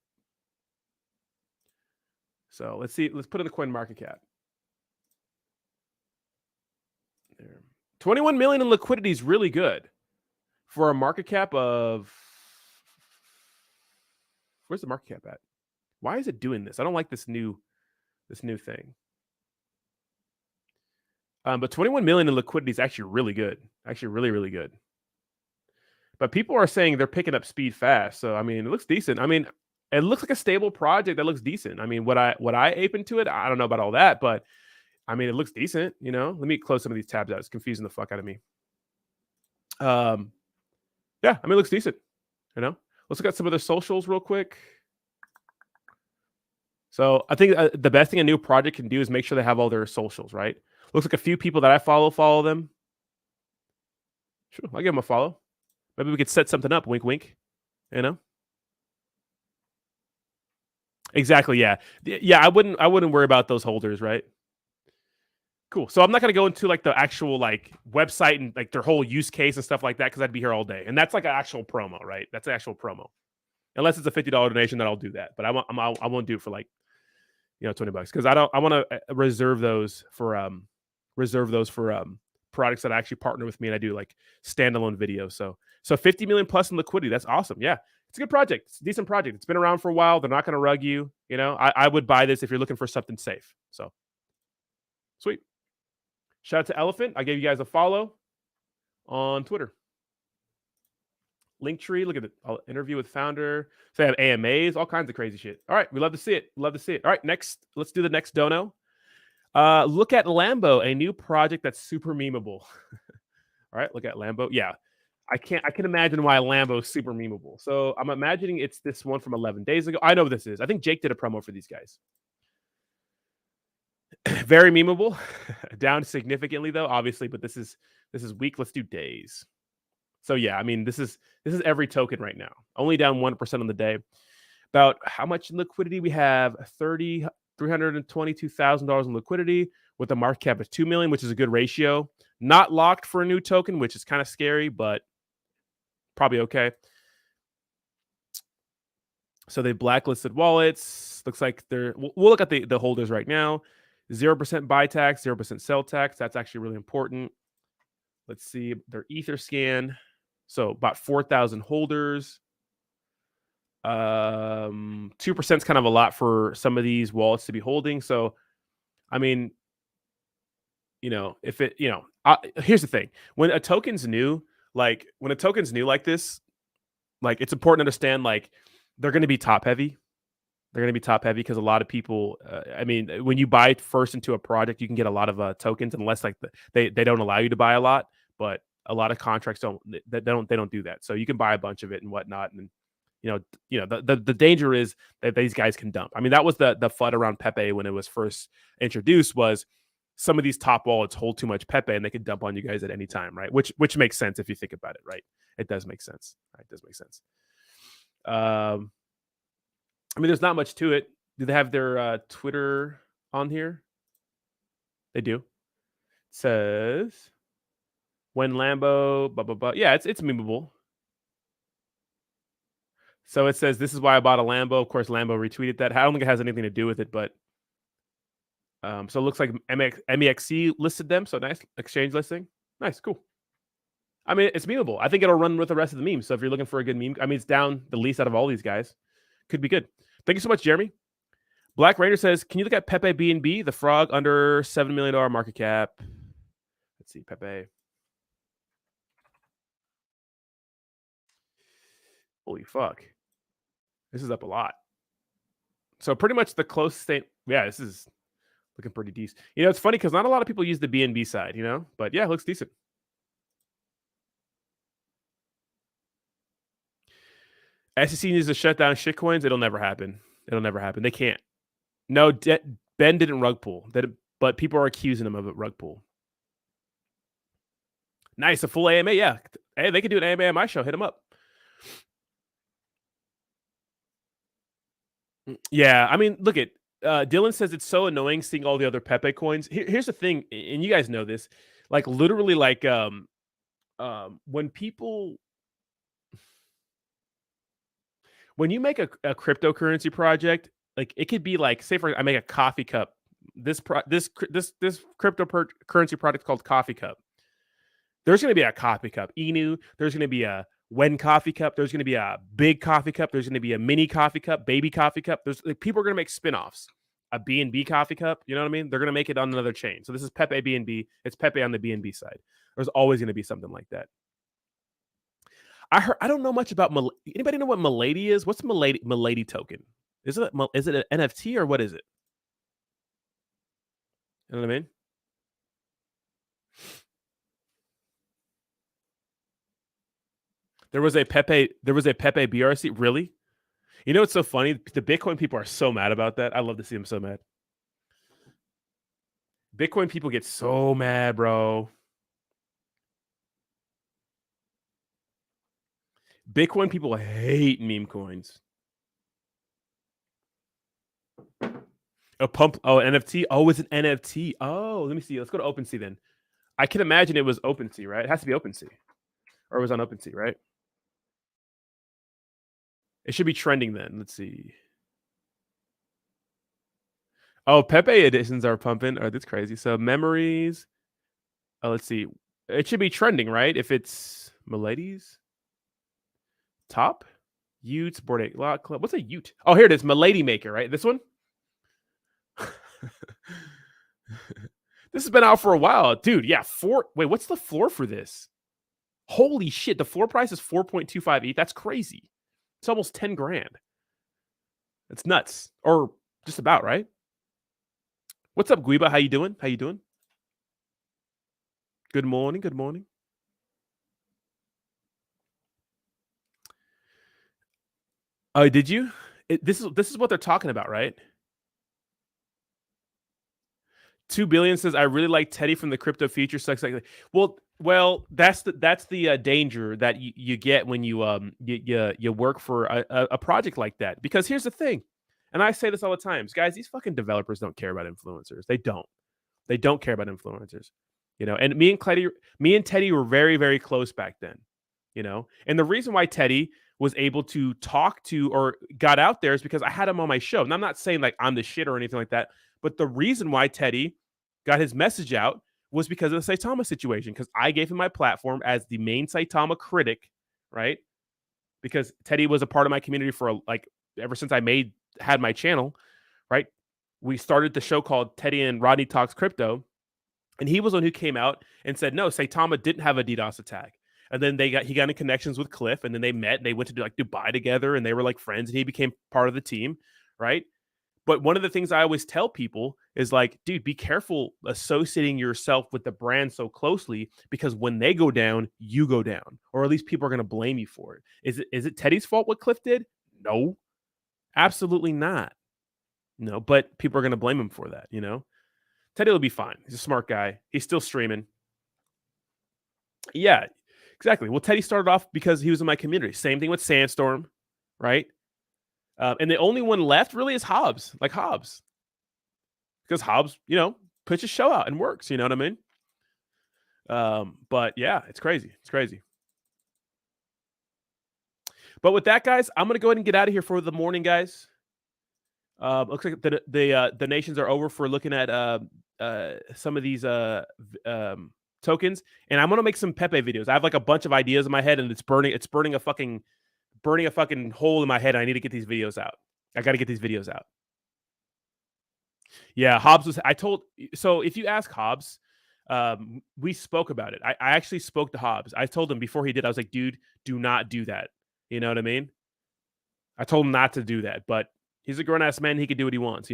So let's see. Let's put in the coin market cap. There. 21 million in liquidity is really good for a market cap of. Where's the market cap at? Why is it doing this? I don't like this new thing. But 21 million in liquidity is actually really good. Actually, really, really good. But people are saying they're picking up speed fast. So I mean, it looks decent. I mean, it looks like a stable project that looks decent. I mean, would I ape into it? I don't know about all that, but I mean, it looks decent. You know, let me close some of these tabs out. It's confusing the fuck out of me. Yeah, I mean, it looks decent. You know. Let's look at some of their socials real quick. So I think the best thing a new project can do is make sure they have all their socials, right? Looks like a few people that I follow them. Sure, I'll give them a follow. Maybe we could set something up. Wink, wink. You know? Exactly, yeah. Yeah, I wouldn't worry about those holders, right? Cool. So I'm not going to go into like the actual like website and like their whole use case and stuff like that because I'd be here all day. And that's like an actual promo, right? That's an actual promo. Unless it's a $50 donation, then I'll do that. But I won't do it for like, $20 because I want to reserve those for products that actually partner with me and I do like standalone videos. So 50 million plus in liquidity. That's awesome. Yeah. It's a good project. It's a decent project. It's been around for a while. They're not going to rug you. I would buy this if you're looking for something safe. So sweet. Shout out to Elephant. I gave you guys a follow on Twitter. Linktree. Look at it. I'll interview with founder. So they have AMAs, all kinds of crazy shit. All right. We love to see it. Love to see it. All right. Next, let's do the next dono. Look at Lambo, a new project that's super memeable. All right. Look at Lambo. Yeah. I can imagine why Lambo is super memeable. So I'm imagining it's this one from 11 days ago. I know what this is. I think Jake did a promo for these guys. Very memeable. Down significantly though, obviously, but this is weak. Let's do days. So yeah, I mean, this is every token right now. Only down 1% on the day. About how much liquidity we have? $322,000 in liquidity with a market cap of $2 million, which is a good ratio. Not locked for a new token, which is kind of scary, but probably okay. So they blacklisted wallets. Looks like they're. We'll look at the holders right now. 0% buy tax, 0% sell tax. That's actually really important. Let's see their Etherscan. So about 4,000 holders. 2% is kind of a lot for some of these wallets to be holding. So, I mean, if it, here's the thing: when a token's new like this, like it's important to understand, like they're going to be top heavy. They're going to be top heavy because a lot of people. When you buy first into a project, you can get a lot of tokens, unless like they don't allow you to buy a lot. But a lot of contracts don't do that. So you can buy a bunch of it and whatnot. And the danger is that these guys can dump. I mean, that was the FUD around PEPE when it was first introduced. Was some of these top wallets hold too much PEPE and they could dump on you guys at any time, right? Which makes sense if you think about it, right? It does make sense. Right? It does make sense. There's not much to it. Do they have their Twitter on here? They do. It says when Lambo, blah, blah, blah. Yeah, it's memeable. So it says, this is why I bought a Lambo. Of course, Lambo retweeted that. I don't think it has anything to do with it, but so it looks like MEXC listed them. So nice exchange listing. Nice, cool. I mean, it's memeable. I think it'll run with the rest of the memes. So if you're looking for a good meme, it's down the least out of all these guys. Could be good. Thank you so much, Jeremy. Black Ranger says, can you look at PEPE BNB, the frog under $7 million market cap? Let's see, PEPE. Holy fuck. This is up a lot. So pretty much the closest thing. Yeah, this is looking pretty decent. It's funny because not a lot of people use the BNB side, but yeah, it looks decent. SEC needs to shut down shitcoins. It'll never happen. They can't. No, Ben didn't rug pull, but people are accusing him of a rug pull. Nice, a full AMA. Yeah, hey, they could do an AMA on my show. Hit them up. Yeah, I mean, look at Dylan says it's so annoying seeing all the other PEPE coins. Here's the thing, and you guys know this, like literally, like when you make a cryptocurrency project, like it could be like, say for I make a coffee cup. This cryptocurrency product called Coffee Cup. There's going to be a coffee cup Inu. There's going to be a When coffee cup. There's going to be a big coffee cup. There's going to be a mini coffee cup, baby coffee cup. There's like people are going to make spinoffs. A BNB coffee cup. You know what I mean? They're going to make it on another chain. So this is PEPE BNB. It's PEPE on the BNB side. There's always going to be something like that. I don't know much about anybody know what Milady is? What's Milady token? Is it an NFT or what is it? You know what I mean? There was a PEPE BRC. Really? It's so funny? The Bitcoin people are so mad about that. I love to see them so mad. Bitcoin people get so mad, bro. Bitcoin people hate meme coins. A pump. Oh, NFT. Oh, it's an NFT. Oh, let me see. Let's go to OpenSea then. I can imagine it was OpenSea, right? It has to be OpenSea. Or it was on OpenSea, right? It should be trending then. Let's see. Oh, PEPE editions are pumping. Oh, that's crazy. So memories. Oh, let's see. It should be trending, right? If it's Milady's top Utes Board 8 Lot Club. What's a Ute? Oh, here it is. Milady Maker, right? This one. This has been out for a while, dude. Yeah, wait, what's the floor for this? Holy shit! The floor price is 4.25 ETH. That's crazy. It's almost 10 grand. It's nuts, or just about, right? What's up, Guiba? How you doing? Good morning. Oh, did you? This is what they're talking about, right? 2 billion says, I really like Teddy from the crypto future. Well, that's the danger that you get when you work for a project like that. Because here's the thing, And I say this all the time, guys, these fucking developers don't care about influencers. They don't care about influencers, and me and Teddy were very, very close back then, and the reason why Teddy was able to talk to or got out there is because I had him on my show. And I'm not saying like I'm the shit or anything like that, but the reason why Teddy got his message out was because of the Saitama situation, because I gave him my platform as the main Saitama critic, right? Because Teddy was a part of my community for like ever since I had my channel, right? We started the show called Teddy and Rodney Talks Crypto, and he was one who came out and said, no, Saitama didn't have a DDoS attack. And then he got in connections with Cliff, and then they met and they went to like Dubai together, and they were like friends, and he became part of the team, right? But one of the things I always tell people is like, dude, be careful associating yourself with the brand so closely, because when they go down, you go down, or at least people are going to blame you for it. Is it Teddy's fault what Cliff did? No, absolutely not. No, but people are going to blame him for that, Teddy will be fine. He's a smart guy. He's still streaming. Yeah, exactly. Well, Teddy started off because he was in my community. Same thing with Sandstorm, right? And the only one left really is Hobbs, because Hobbs, puts his show out and works. You know what I mean? But yeah, it's crazy. It's crazy. But with that, guys, I'm gonna go ahead and get out of here for the morning, guys. Looks like the donations are over for looking at some of these tokens, and I'm gonna make some PEPE videos. I have like a bunch of ideas in my head, and it's burning a fucking hole in my head. I need to get these videos out. I got to get these videos out. Yeah, Hobbs so if you ask Hobbs, we spoke about it. I actually spoke to Hobbs. I told him before he did, I was like, dude, do not do that. You know what I mean? I told him not to do that, but he's a grown-ass man. He can do what he wants,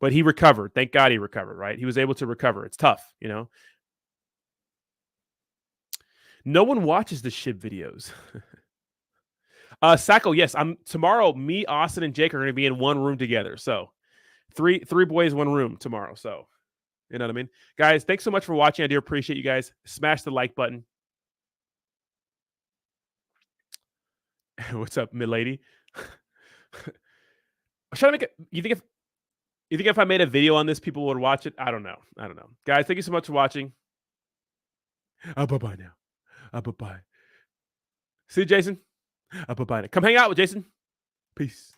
but he recovered. Thank God he recovered, right? He was able to recover. It's tough, No one watches the shit videos. Sacco, yes, tomorrow. Me, Austin, and Jake are going to be in one room together. So, three boys, one room tomorrow. So, you know what I mean, guys. Thanks so much for watching. I do appreciate you guys. Smash the like button. What's up, milady? I'm trying to make it. You think if I made a video on this, people would watch it? I don't know. Guys, thank you so much for watching. Bye-bye now. Bye-bye. See you, Jason. Bye-bye. Come hang out with Jason. Peace.